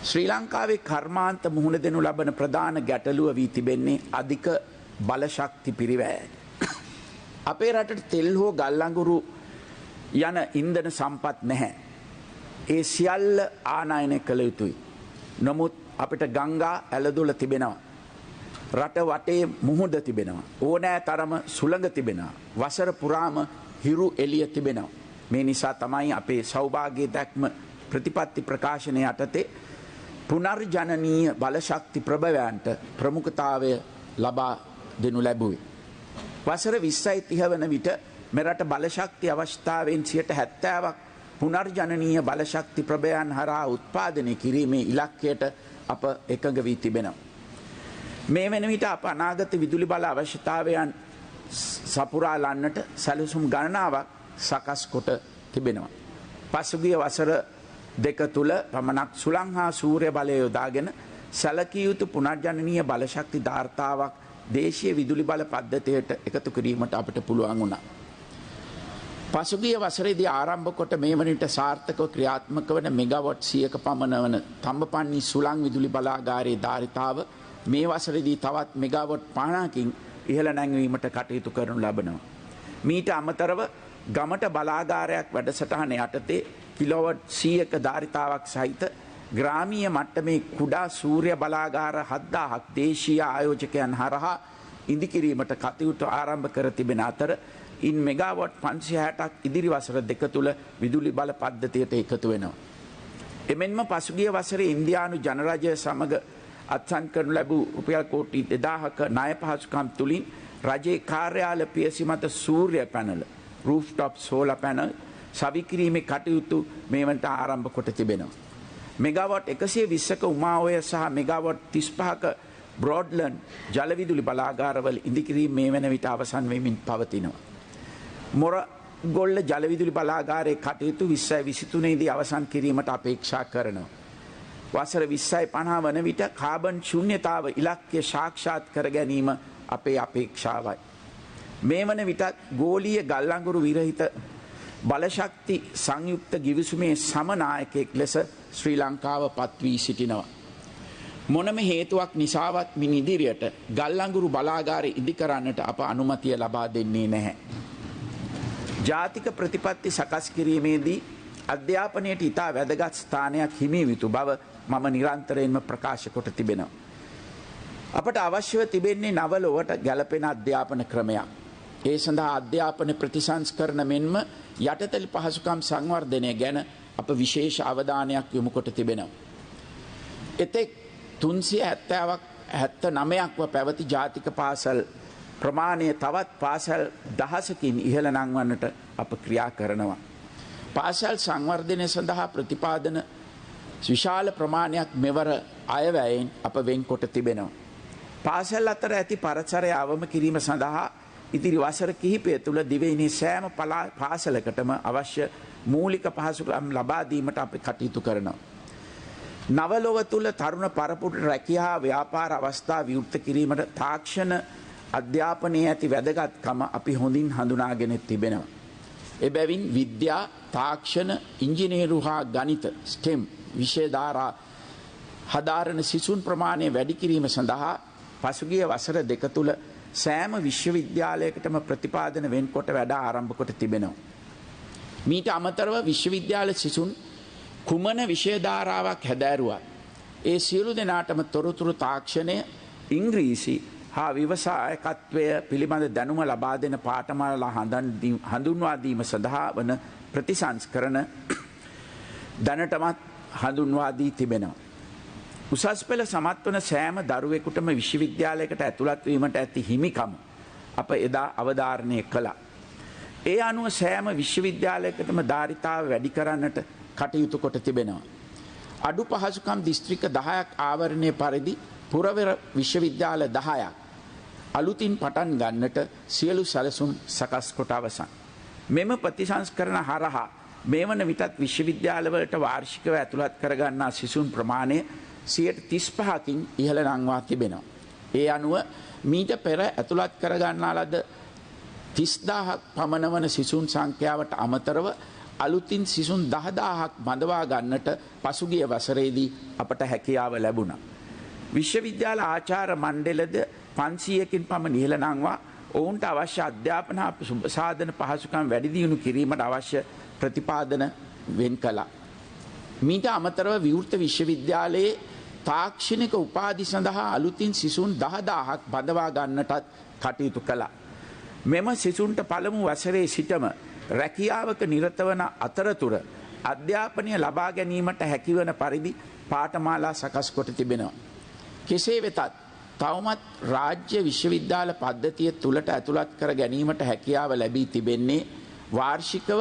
ශ්‍රී ලංකාවේ කර්මාන්ත මුහුණ දෙනු ලබන ප්‍රධාන ගැටලුව වී තිබෙන්නේ අධික බලශක්ති පිරිවැයයි. අපේ රටට තෙල් හෝ ගල් අඟුරු යන ඉන්ධන සම්පත් නැහැ. ඒ සියල්ල ආනයනය කළ යුතුයි. නමුත් අපිට ගංගා ඇලදොල තිබෙනවා. රට වටේ මුහුද තිබෙනවා. ඕනෑ තරම සුළඟ තිබෙනවා. වසර පුරාම හිරු එළිය තිබෙනවා. මේ නිසා තමයි අපේ සෞභාග්‍ය දැක්ම ප්‍රතිපත්ති ප්‍රකාශනය යටතේ පුනර්ජනනීය බලශක්ති ප්‍රභවයන්ට ප්‍රමුඛතාවය ලබා දෙනු ලැබුවේ. වසර 20යි 30 වන විට මෙරට බලශක්ති අවශ්‍යතාවෙන් 70%ක් පුනර්ජනනීය බලශක්ති ප්‍රභවයන් හරහා උත්පාදනය කිරීමේ ඉලක්කයට අප එකඟ වී තිබෙනවා. මේ වෙන විට අප අනාගත විදුලි බල අවශ්‍යතාවයන් සපුරා ලන්නට සැලසුම් ගණනාවක් සකස් කොට තිබෙනවා. පසුගිය වසර දෙක තුළ පමණක් සුළං හා සූර්ය බලය යොදාගෙන සැලකිය යුතු පුනර්ජනනීය බලශක්ති ධාර්තාවක් දේශීය විදුලි බල පද්ධතියට එකතු කිරීමට අපට පුළුවන් වුණා. පසුගිය වසරේදී ආරම්භ කොට මේ වන විට සාර්ථකව ක්‍රියාත්මක වන මෙගාවොට් 100ක පමණ වන තඹපන්නි සුළං විදුලි බලාගාරයේ ධාරිතාව මේ වසරේදී තවත් මෙගාවොට් 50කින් ඉහළ නැංවීමට කටයුතු කරනු ලබනවා. මීට අමතරව ගමට බලාගාරයක් වැඩසටහන යටතේ කිලෝවට් 100ක ධාරිතාවක් සහිත ග්‍රාමීය මට්ටමේ කුඩා සූර්ය බලාගාර 7000ක් දේශීය ආයෝජකයන් හරහා ඉදිකිරීමට කටයුතු ආරම්භ කර තිබෙන අතර ඉන් මෙගාවොට් 560ක් ඉදිරි වසර දෙක තුළ විදුලි බල පද්ධතියට එකතු වෙනවා. එමෙන්ම පසුගිය වසරේ ඉන්දියානු ජනරජය සමග අත්සන් කරනු ලැබූ රුපියල් කෝටි 2000ක ණය පහසුකම් තුලින් රජයේ කාර්යාල පියසි මත සූර්ය පැනල rooftop solar panel සවිකිරීමේ කටයුතු මේ වනට ආරම්භ කොට තිබෙනවා. මෙගාවොට් 120ක උමාඔය සහ මෙගාවොට් 35ක බ්‍රෝඩ්ලන්ඩ් ජලවිදුලි බලාගාරවල ඉදිකිරීම මේ වන විට අවසන් වෙමින් පවතිනවා. මොරගොල්ල ජලවිදුලි බලාගාරයේ කටයුතු 2023 දී අවසන් කිරීමට අපේක්ෂා කරනවා. වසර 2050 වන විට කාබන් ශූන්‍යතාව ඉලක්කය සාක්ෂාත් කර ගැනීම අපේ අපේක්ෂාවයි. මේ වන විටත් ගෝලීය ගල් අඟුරු විරහිත බලශක්ති සංයුක්ත ගිවිසුමේ සමනායකයෙක් ලෙස ශ්‍රී ලංකාව පත් වී සිටිනවා. මොනම හේතුවක් නිසාවත් මින් ඉදිරියට ගල් අඟුරු බලාගාරය ඉදි කරන්නට අප අනුමැතිය ලබා දෙන්නේ නැහැ. ජාතික ප්‍රතිපත්ති සකස් කිරීමේදී අධ්‍යාපනයට ඉතා වැදගත් ස්ථානයක් හිමි යුතු බව මම නිරන්තරයෙන්ම ප්‍රකාශ කොට තිබෙනවා. අපට අවශ්‍යව තිබෙන්නේ නව ලොවට ගැලපෙන අධ්‍යාපන ක්‍රමයක්. ඒ සඳහා අධ්‍යාපන ප්‍රතිසංස්කරණ මෙන්ම යටතල පහසුකම් සංවර්ධනය ගැන අප විශේෂ අවධානයක් යොමු කොට තිබෙනවා. එතෙක් 379ක්ව පැවති ජාතික පාසල් ප්‍රමාණය තවත් පාසල් 10කින් ඉහළ නංවන්නට අප ක්‍රියා කරනවා. පාසල් සංවර්ධනය සඳහා ප්‍රතිපාදන විශාල ප්‍රමාණයක් මෙවර අයවැයෙන් අප වෙන්කොට තිබෙනවා. පාසල් අතර ඇති පරතරය අවම කිරීම සඳහා ඉදිරි වසර කිහිපය තුළ දිවයිනේ සෑම පාසලකටම අවශ්‍ය මූලික පහසුකම් ලබා දීමට අපි කටයුතු කරනවා. නවලොව තුළ තරුණ පරපුරට රැකියා ව්‍යාපාර අවස්ථා විවෘත කිරීමට තාක්ෂණ අධ්‍යාපනයේ ඇති වැදගත්කම අපි හොඳින් හඳුනාගෙන තිබෙනවා. එබැවින් විද්‍යා තාක්ෂණ ඉංජිනේරු හා ගණිත ස්ටෙම් විෂයධාරා හදාරණ සිසුන් ප්‍රමාණය වැඩි කිරීම සඳහා පසුගිය වසර දෙක තුළ සෑම විශ්වවිද්‍යාලයකටම ප්‍රතිපාදන වෙන්කොට වැඩ ආරම්භ කොට තිබෙනවා. මීට අමතරව විශ්වවිද්‍යාල සිසුන් කුමන විෂයධාරාවක් හැදෑරුවත් ඒ සියලු දෙනාටම තොරතුරු තාක්ෂණය ඉංග්‍රීසි හා ව්‍යවසායකත්වය පිළිබඳ දැනුම ලබා දෙන පාඨමාලා හඳුන්වා දීම සඳහා වන ප්‍රතිසංස්කරණ දැනටමත් හඳුන්වා දී තිබෙනවා. උසස් පෙළ සමත් වන සෑම දරුවෙකුටම විශ්වවිද්‍යාලයකට ඇතුළත් වීමට ඇති හිමිකම අප එදා අවධාරණය කළා. ඒ අනුව සෑම විශ්වවිද්‍යාලයකටම ධාරිතාව වැඩි කරන්නට කටයුතු කොට තිබෙනවා. අඩු පහසුකම් දිස්ත්‍රික්ක 10ක් ආවරණය පරිදි පුරවර විශ්වවිද්‍යාල 10ක් අලුතින් පටන් ගන්නට සියලු සැලසුම් සකස් කොට අවසන්. මෙම ප්‍රතිසංස්කරණ හරහා මේ වන විටත් විශ්වවිද්‍යාලවලට වාර්ෂිකව ඇතුළත් කරගන්නා සිසුන් ප්‍රමාණය 35%කින් ඉහළ නංවා තිබෙනවා. ඒ අනුව මීට පෙර ඇතුළත් කරගන්නා ලද 30000ක් පමණ වන සිසුන් සංඛ්‍යාවට අමතරව අලුතින් සිසුන් 10000ක් බඳවා ගන්නට පසුගිය වසරේදී අපට හැකියාව ලැබුණා. විශ්වවිද්‍යාල ආචාර්ය මණ්ඩලද 500කින් පමණ ඉහළ නංවා ඔවුන්ට අවශ්‍ය අධ්‍යාපන හා සාධන පහසුකම් වැඩි දියුණු කිරීමට අවශ්‍ය ප්‍රතිපාදන වෙන් කළා. මීට අමතරව විවෘත විශ්වවිද්‍යාලයේ තාක්ෂණික උපාධි සඳහා අලුතින් සිසුන් 10000ක් බඳවා ගන්නටත් කටයුතු කළා. මෙම සිසුන්ට පළමු වසරේ සිටම රැකියාවක නිරත වන අතරතුර අධ්‍යාපනය ලබා ගැනීමට හැකිවන පරිදි පාඨමාලා සකස් කොට තිබෙනවා. කෙසේ වෙතත් තවමත් රාජ්‍ය විශ්වවිද්‍යාල පද්ධතිය තුළට ඇතුළත් කර ගැනීමට හැකියාව ලැබී තිබෙන්නේ වාර්ෂිකව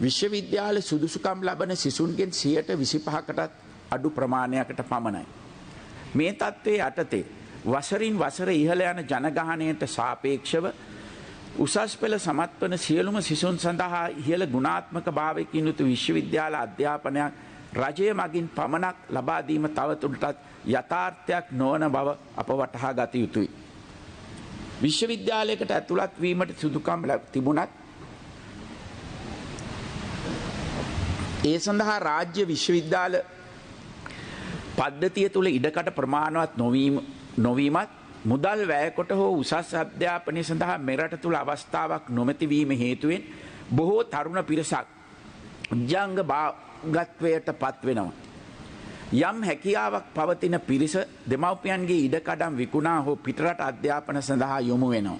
විශ්වවිද්‍යාල සුදුසුකම් ලබන සිසුන්ගෙන් 25%කටත් අඩු ප්‍රමාණයකට පමණයි. මේ තත්ත්වයේ යටතේ වසරින් වසර ඉහළ යන ජනගහනයට සාපේක්ෂව උසස් පෙළ සමත් වන සියලුම සිසුන් සඳහා ඉහළ ගුණාත්මක භාවයකින් යුතු විශ්වවිද්‍යාල අධ්‍යාපනයක් රජය මගින් පමණක් ලබා දීම තවදුරටත් යථාර්ථයක් නොවන බව අප වටහා ගත යුතුයි. විශ්වවිද්‍යාලයකට ඇතුළත් වීමට සුදුකම් තිබුණත් ඒ සඳහා රාජ්‍ය විශ්වවිද්‍යාල පද්ධතිය තුළ ඉඩකට ප්‍රමාණවත් නොවීමත් මුදල් වැයකොට හෝ උසස් අධ්‍යාපනය සඳහා මෙරට තුළ අවස්ථාවක් නොමැතිවීම හේතුවෙන් බොහෝ තරුණ පිරිසක් උද්‍යංග භාගත්වයට පත්වෙනවා. යම් හැකියාවක් පවතින පිරිස දෙමව්පියන්ගේ ඉඩකඩම් විකුණා හෝ පිටරට අධ්‍යාපන සඳහා යොමු වෙනවා.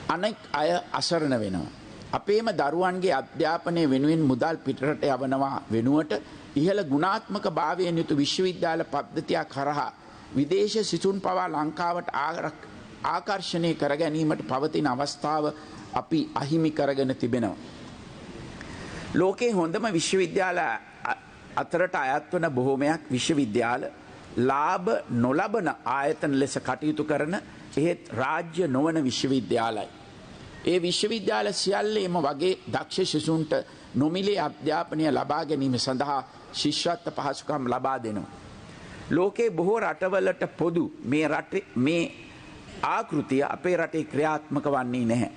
අනෙක් අය අසරණ වෙනවා. අපේම දරුවන්ගේ අධ්‍යාපනය වෙනුවෙන් මුදල් පිටරට යවනවා වෙනුවට ඉහළ ගුණාත්මක භාවයෙන් යුතු විශ්වවිද්‍යාල පද්ධතියක් කරහා විදේශ සිසුන් පවා ලංකාවට ආකර්ෂණය කර ගැනීමට පවතින අවස්ථාව අපි අහිමි කරගෙන තිබෙනවා. ලෝකයේ හොඳම විශ්වවිද්‍යාල අතරට අයත් වන බොහෝමයක් විශ්වවිද්‍යාල ලාභ නොලබන ආයතන ලෙස කටයුතු කරන එහෙත් රාජ්‍ය නොවන විශ්වවිද්‍යාලයි. ඒ විශ්වවිද්‍යාල සියල්ලේම වගේ දක්ෂ සිසුන්ට නොමිලේ අධ්‍යාපනය ලබා ගැනීම සඳහා ශිෂ්‍යත්ව පහසුකම් ලබා දෙනවා. ලෝකයේ බොහෝ රටවලට පොදු මේ ආකෘතිය අපේ රටේ ක්‍රියාත්මක වන්නේ නැහැ.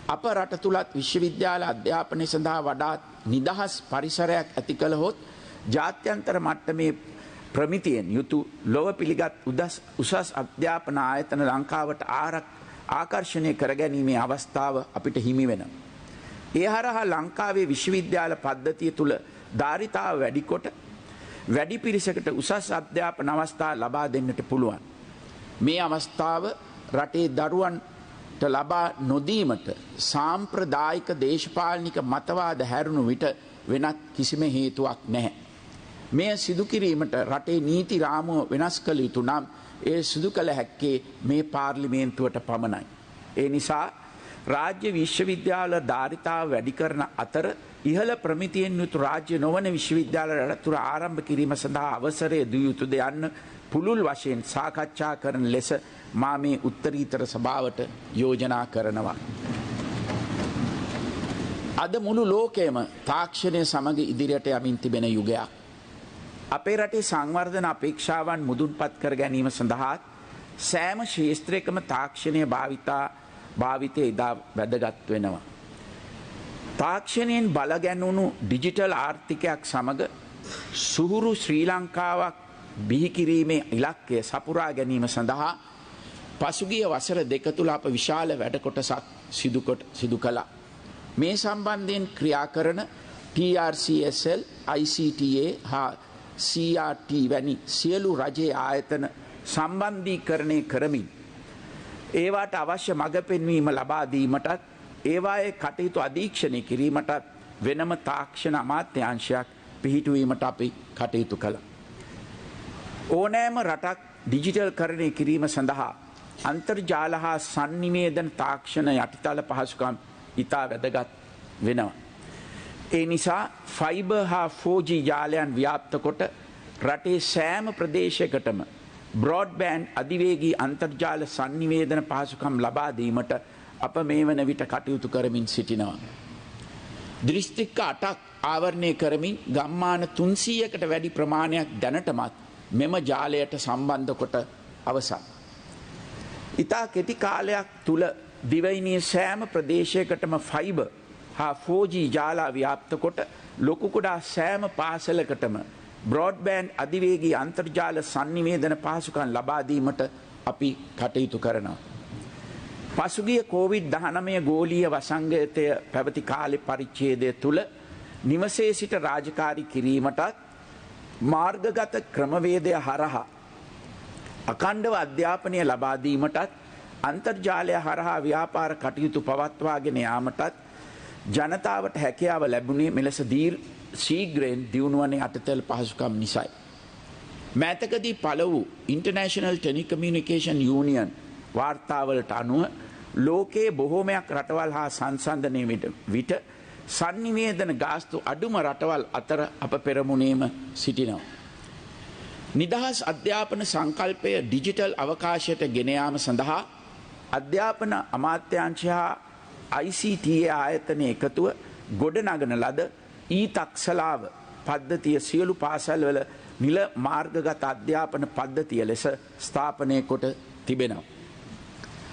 අප රට තුළත් විශ්වවිද්‍යාල අධ්‍යාපනය සඳහා වඩාත් නිදහස් පරිසරයක් ඇති කළහොත් ජාත්‍යන්තර මට්ටමේ ප්‍රමිතියෙන් යුතු ලොව පිළිගත් උසස් අධ්‍යාපන ආයතන ලංකාවට ආකර්ෂණය කරගැනීමේ අවස්ථාව අපිට හිමි වෙන. ඒ හරහා ලංකාවේ විශ්වවිද්‍යාල පද්ධතිය තුළ ධාරිතාව වැඩිකොට වැඩි පිරිසකට උසස් අධ්‍යාපන අවස්ථා ලබා දෙන්නට පුළුවන්. මේ අවස්ථාව රටේ දරුවන්ට ලබා නොදීමට සාම්ප්‍රදායික දේශපාලනික මතවාද හැරුණු විට වෙනත් කිසිම හේතුවක් නැහැ. මෙය සිදු කිරීමට රටේ නීති රාමුව වෙනස් කළ යුතු නම් ඒ සිදු කළ හැක්කේ මේ පාර්ලිමේන්තුවට පමණයි. ඒ නිසා රාජ්‍ය විශ්වවිද්‍යාල ධාරිතාව වැඩි කරන අතර ඉහළ ප්‍රමිතියෙන් යුතු රාජ්‍ය නොවන විශ්වවිද්‍යාල රටතුර ආරම්භ කිරීම සඳහා අවසරය දිය යුතුද යන්න පුළුල් වශයෙන් සාකච්ඡා කරන ලෙස මා මේ උත්තරීතර සභාවට යෝජනා කරනවා. අද මුළු ලෝකයේම තාක්ෂණය සමග ඉදිරියට යමින් තිබෙන යුගයක්. අපේ රටේ සංවර්ධන අපේක්ෂාවන් මුදුන්පත් කර ගැනීම සඳහා සෑම ක්ෂේත්‍රයකම තාක්ෂණය භාවිතය ඉදා වැදගත් වෙනවා. තාක්ෂණයෙන් බලගැන්වුණු ඩිජිටල් ආර්ථිකයක් සමග සුහුරු ශ්‍රී ලංකාවක් බිහිකිරීමේ ඉලක්කය සපුරා ගැනීම සඳහා පසුගිය වසර දෙක තුළ අප විශාල වැඩ කොටසක් සිදු කළා. මේ සම්බන්ධයෙන් ක්‍රියා කරන TRCSL, ICTA හා CRT වැනි සියලු රජයේ ආයතන සම්බන්ධීකරණය කරමින් ඒවාට අවශ්‍ය මඟ පෙන්වීම ලබා දීමටත් ඒවායේ කටයුතු අධීක්ෂණය කිරීමටත් වෙනම තාක්ෂණ අමාත්‍යාංශයක් පිහිටුවීමට අපි කටයුතු කළා. ඕනෑම රටක් ඩිජිටල් කරණය කිරීම සඳහා අන්තර්ජාල හා සංනිවේදන තාක්ෂණ යටිතල පහසුකම් ඉතා වැදගත් වෙනවා. ඒ නිසා ෆයිබර් හා 4G ජාලයන් ව්‍යාප්ත කොට රටේ සෑම ප්‍රදේශයකටම බ්‍රෝඩ්බෑන්ඩ් අධිවේගී අන්තර්ජාල සංනිවේදන පහසුකම් ලබා දීමට අප මේ වන විට කටයුතු කරමින් සිටිනවා. දිස්ත්‍රික්ක 8ක් ආවරණය කරමින් ගම්මාන 300කට වැඩි ප්‍රමාණයක් දැනටමත් මෙම ජාලයට සම්බන්ධ කොට අවසන්. ඉතා කෙටි කාලයක් තුල දිවයිනේ සෑම ප්‍රදේශයකටම ෆයිබර් හා 4G ජාලා ව්‍යාප්ත කොට ලොකු කුඩා සෑම පාසලකටම බ්‍රෝඩ්බෑන්ඩ් අධිවේගී අන්තර්ජාල සංනිවේදන පහසුකම් ලබා දීමට අපි කටයුතු කරනවා. පසුගිය COVID-19 ගෝලීය වසංගතය පැවති කාලේ පරිච්ඡේදය තුල නිවසේ සිට රාජකාරී කිරීමටත් මාර්ගගත ක්‍රමවේදය හරහා අඛණ්ඩව අධ්‍යාපනය ලබා දීමටත් අන්තර්ජාලය හරහා ව්‍යාපාර කටයුතු පවත්වාගෙන යාමටත් ජනතාවට හැකියාව ලැබුණේ මෙලෙස ශීඝ්‍රයෙන් දියුණුවනේ අටතල් පහසුකම් නිසායි. මෑතකදී පළ වූ ඉන්ටර්නැෂනල් ටෙලිකමියුනිකේෂන් යූනියන් වාර්තාවලට අනුව ලෝකයේ බොහෝමයක් රටවල් හා සංසන්දනය විට සංනිවේදන ගාස්තු අඩුම රටවල් අතර අප පෙරමුණේම සිටිනවා. නිදහස් අධ්‍යාපන සංකල්පය ඩිජිටල් අවකාශයට ගෙන යාම සඳහා අධ්‍යාපන අමාත්‍යාංශය හා ICTA ආයතන එකතුව ගොඩනගන ලද ඊතක්සලාව පද්ධතිය සියලු පාසල්වල නිල මාර්ගගත අධ්‍යාපන පද්ධතිය ලෙස ස්ථාපනය කොට තිබෙනවා.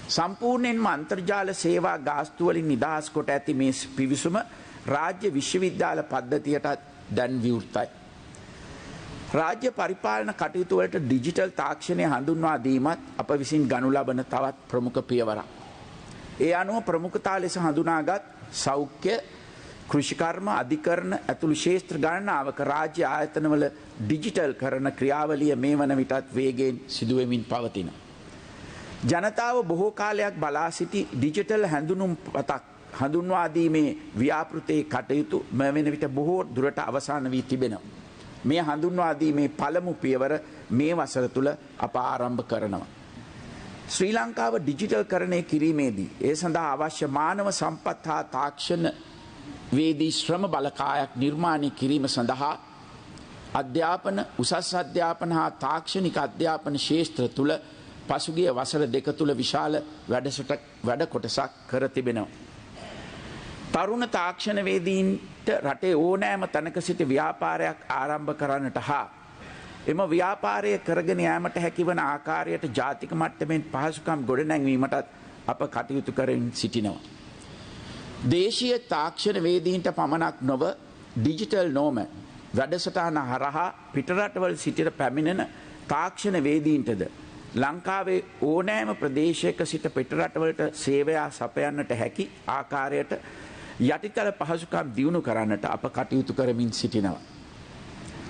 සම්පූර්ණයෙන්ම අන්තර්ජාල සේවා ගාස්තු වලින් නිදහස් කොට ඇති මේ පිවිසුම රාජ්‍ය විශ්වවිද්‍යාල පද්ධතියටත් දැන් විවෘතයි. රාජ්‍ය පරිපාලන කටයුතු වලට ඩිජිටල් තාක්ෂණය හඳුන්වා දීමත් අප විසින් ගනු ලබන තවත් ප්‍රමුඛ පියවරක්. ඒ අනුව ප්‍රමුඛතා ලෙස හඳුනාගත් සෞඛ්‍ය, කෘෂිකර්ම, අධිකරණ ඇතුළු ශේෂ්ත්‍ර ගණනාවක රාජ්‍ය ආයතනවල ඩිජිටල් කරන ක්‍රියාවලිය මේ වන විටත් වේගයෙන් සිදුවෙමින් පවතිනවා. ජනතාව බොහෝ කාලයක් බලා සිටි ඩිජිටල් හැඳුනුම් පතක් හඳුන්වා දීමේ ව්‍යාපෘතයේ කටයුතු මේ වෙන විට බොහෝ දුරට අවසන් වී තිබෙනවා. මේ හඳුන්වා දීමේ පළමු පියවර මේ වසර තුල අප ආරම්භ කරනවා. ශ්‍රී ලංකාව ඩිජිටල් කරණය කිරීමේදී ඒ සඳහා අවශ්‍ය මානව සම්පත් හා තාක්ෂණ වේදී ශ්‍රම බලකායක් නිර්මාණය කිරීම සඳහා අධ්‍යාපන, උසස් අධ්‍යාපන හා තාක්ෂණික අධ්‍යාපන ශාස්ත්‍ර තුල පසුගිය වසර දෙක තුල විශාල වැඩ කොටසක් කර තිබෙනවා. තරුණ තාක්ෂණ වේදීන්ට රටේ ඕනෑම තැනක සිට ව්‍යාපාරයක් ආරම්භ කරන්නට හා එම ව්‍යාපාරය කරගෙන යාමට හැකිවන ආකාරයට ජාතික මට්ටමින් පහසුකම් ගොඩනැංවීමටත් අප කටයුතු කරමින් සිටිනවා. දේශීය තාක්ෂණ වේදීන්ට පමණක් නොව ඩිජිටල් නෝමැඩ් වැඩසටහන හරහා පිටරටවල සිටින පැමිණෙන තාක්ෂණ වේදීන්ටද ලංකාවේ ඕනෑම ප්‍රදේශයක සිට පිටරටවලට සේවය සපයන්නට හැකි ආකාරයට යටිතල පහසුකම් දියුණු කරන්නට අප කටයුතු කරමින් සිටිනවා.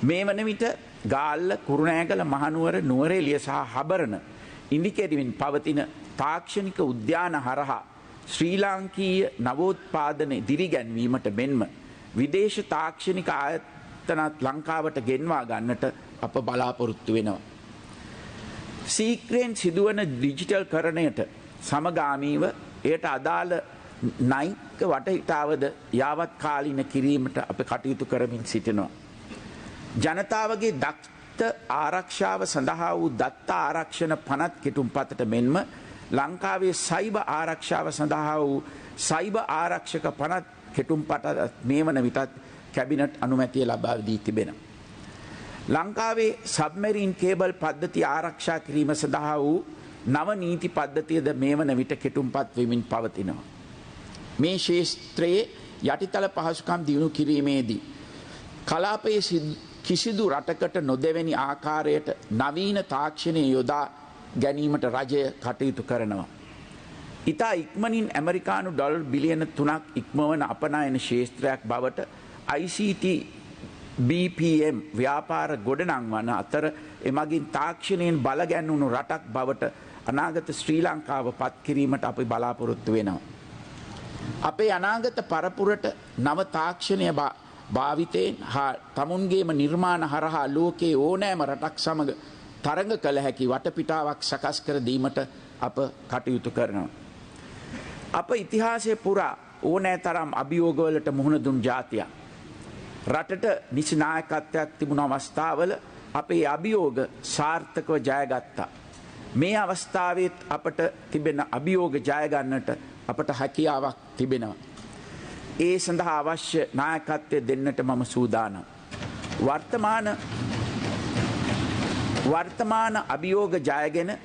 මේ වන විට ගාල්ල, කුරුණෑගල, මහනුවර, නුවරඑළිය සහ හබරණ ඉදිකැරිමින් පවතින තාක්ෂණික උද්‍යාන හරහා ශ්‍රී ලාංකීය නවෝත්පාදන දිරිගැන්වීමට මෙන්ම විදේශ තාක්ෂණික ආයතනත් ලංකාවට ගෙන්වා ගන්නට අප බලාපොරොත්තු වෙනවා. ශීක්‍රයෙන් සිදුවන ඩිජිටල් කරණයට සමගාමීව එයට අදාළ නෛතික වටහිටාවද යාවත් කාලීන කිරීමට අප කටයුතු කරමින් සිටිනවා. ජනතාවගේ දත්ත ආරක්ෂාව සඳහා වූ දත්ත ආරක්ෂණ පනත් කෙටුම්පතට මෙන්ම ලංකාවේ සයිබර් ආරක්ෂාව සඳහා වූ සයිබර් ආරක්ෂක පනත් කෙටුම්පත මේ වන විටත් කැබිනට් අනුමැතිය ලබා දී තිබෙනවා. ලංකාවේ සබ්මරීන් කේබල් පද්ධතිය ආරක්ෂා කිරීම සඳහා වූ නව නීති පද්ධතියද මේ වන විට කෙටුම්පත් වෙමින් පවතිනවා. මේ ශාස්ත්‍රයේ යටිතල පහසුකම් දියුණු කිරීමේදී කලාපයේ කිසිදු රටකට නොදෙවැනි ආකාරයට නවීන තාක්ෂණය යොදා ගැනීමට රජය කටයුතු කරනවා. ඉතා ඉක්මනින් ඇමරිකානු ඩොලර් බිලියන 3ක් ඉක්මවන අපනයන ශේෂත්‍රයක් බවට ICT BPM ව්‍යාපාර ගොඩනංවන අතර එමගින් තාක්ෂණයෙන් බලගැන්වුණු රටක් බවට අනාගත ශ්‍රී ලංකාව පත් කිරීමට අපි බලාපොරොත්තු වෙනවා. අපේ අනාගත පරපුරට නව තාක්ෂණය භාවිතයෙන් හා තමුන්ගේම නිර්මාණ හරහා ලෝකයේ ඕනෑම රටක් සමග තරඟ කළ හැකි වටපිටාවක් සකස් කර දීමට අප කටයුතු කරනවා. අප ඉතිහාසය පුරා ඕනෑ තරම් අභියෝගවලට මුහුණ දුන් ජාතියක්. රටට නිසි නායකත්වයක් තිබුණ අවස්ථාවල අපේ අභියෝග සාර්ථකව ජයගත්තා. මේ අවස්ථාවෙත් අපට තිබෙන අභියෝග ජයගන්නට අපට හැකියාවක් තිබෙනවා. ඒ සඳහා අවශ්‍ය නායකත්වය දෙන්නට මම සූදානම්. වර්තමාන අභියෝග ජයගෙන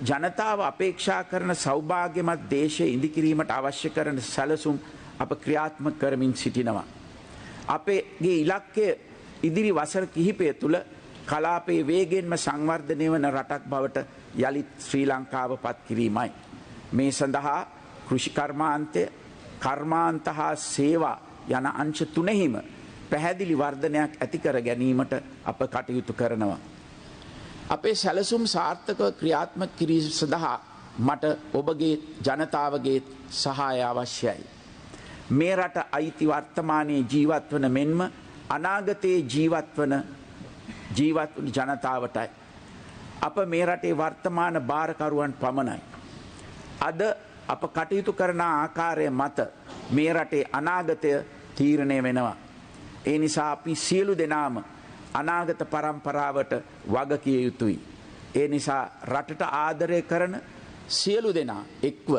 ජනතාව අපේක්ෂා කරන සෞභාග්‍යමත් දේශය ඉදිකිරීමට අවශ්‍ය කරන සැලසුම් අප ක්‍රියාත්මක කරමින් සිටිනවා. අපේගේ ඉලක්කය ඉදිරි වසර කිහිපය තුළ කලාපයේ වේගෙන්ම සංවර්ධනය වන රටක් බවට යළිත් ශ්‍රී ලංකාව පත් කිරීමයි. මේ සඳහා කෘෂිකර්මාන්තය කර්මාන්ත හා සේවා යන අංශ තුනෙහිම පැහැදිලි වර්ධනයක් ඇතිකර ගැනීමට අප කටයුතු කරනවා. අපේ සැලසුම් සාර්ථකව ක්‍රියාත්මක කිරීම සඳහා මට ඔබගේ ජනතාවගේ සහාය අවශ්‍යයි. මේ රට අයිති වර්තමානයේ ජීවත්වන මෙන්ම අනාගතයේ ජීවත්වන ජනතාවටයි. අප මේ රටේ වර්තමාන භාරකරුවන් පමණයි. අද අප කටයුතු කරන ආකාරය මත මේ රටේ අනාගතය තීරණය වෙනවා. ඒ නිසා අපි සියලු දෙනාම අනාගත පරම්පරාවට වගකිය යුතුයි. ඒ නිසා රටට ආදරය කරන සියලු දෙනා එක්ව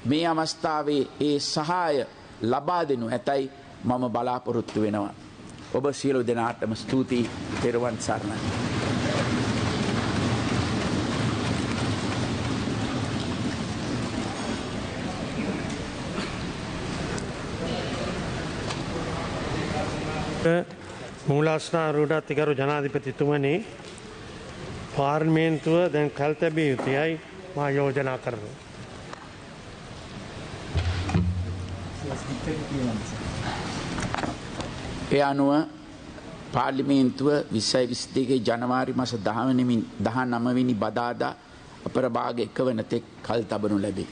මේ අවස්ථාවේ ඒ සහාය ලබා දෙනු ඇතැයි මම බලාපොරොත්තු වෙනවා. ඔබ සියලු දෙනාටම ස්තුතියි. තෙරුවන් සරණයි. මූලාස්නාරූඪ අතිගරු ජනාධිපතිතුමනි, පාර්ලිමේන්තුව දැන් කල් තැබිය යුතුයයි මා යෝජනා කරනවා. ඒ අනුව පාර්ලිමේන්තුව 2022 ජනවාරි මාස 19 වෙනි බදාදා අපරභාග 1 වන තෙක් කල් තබනු ලැබේ.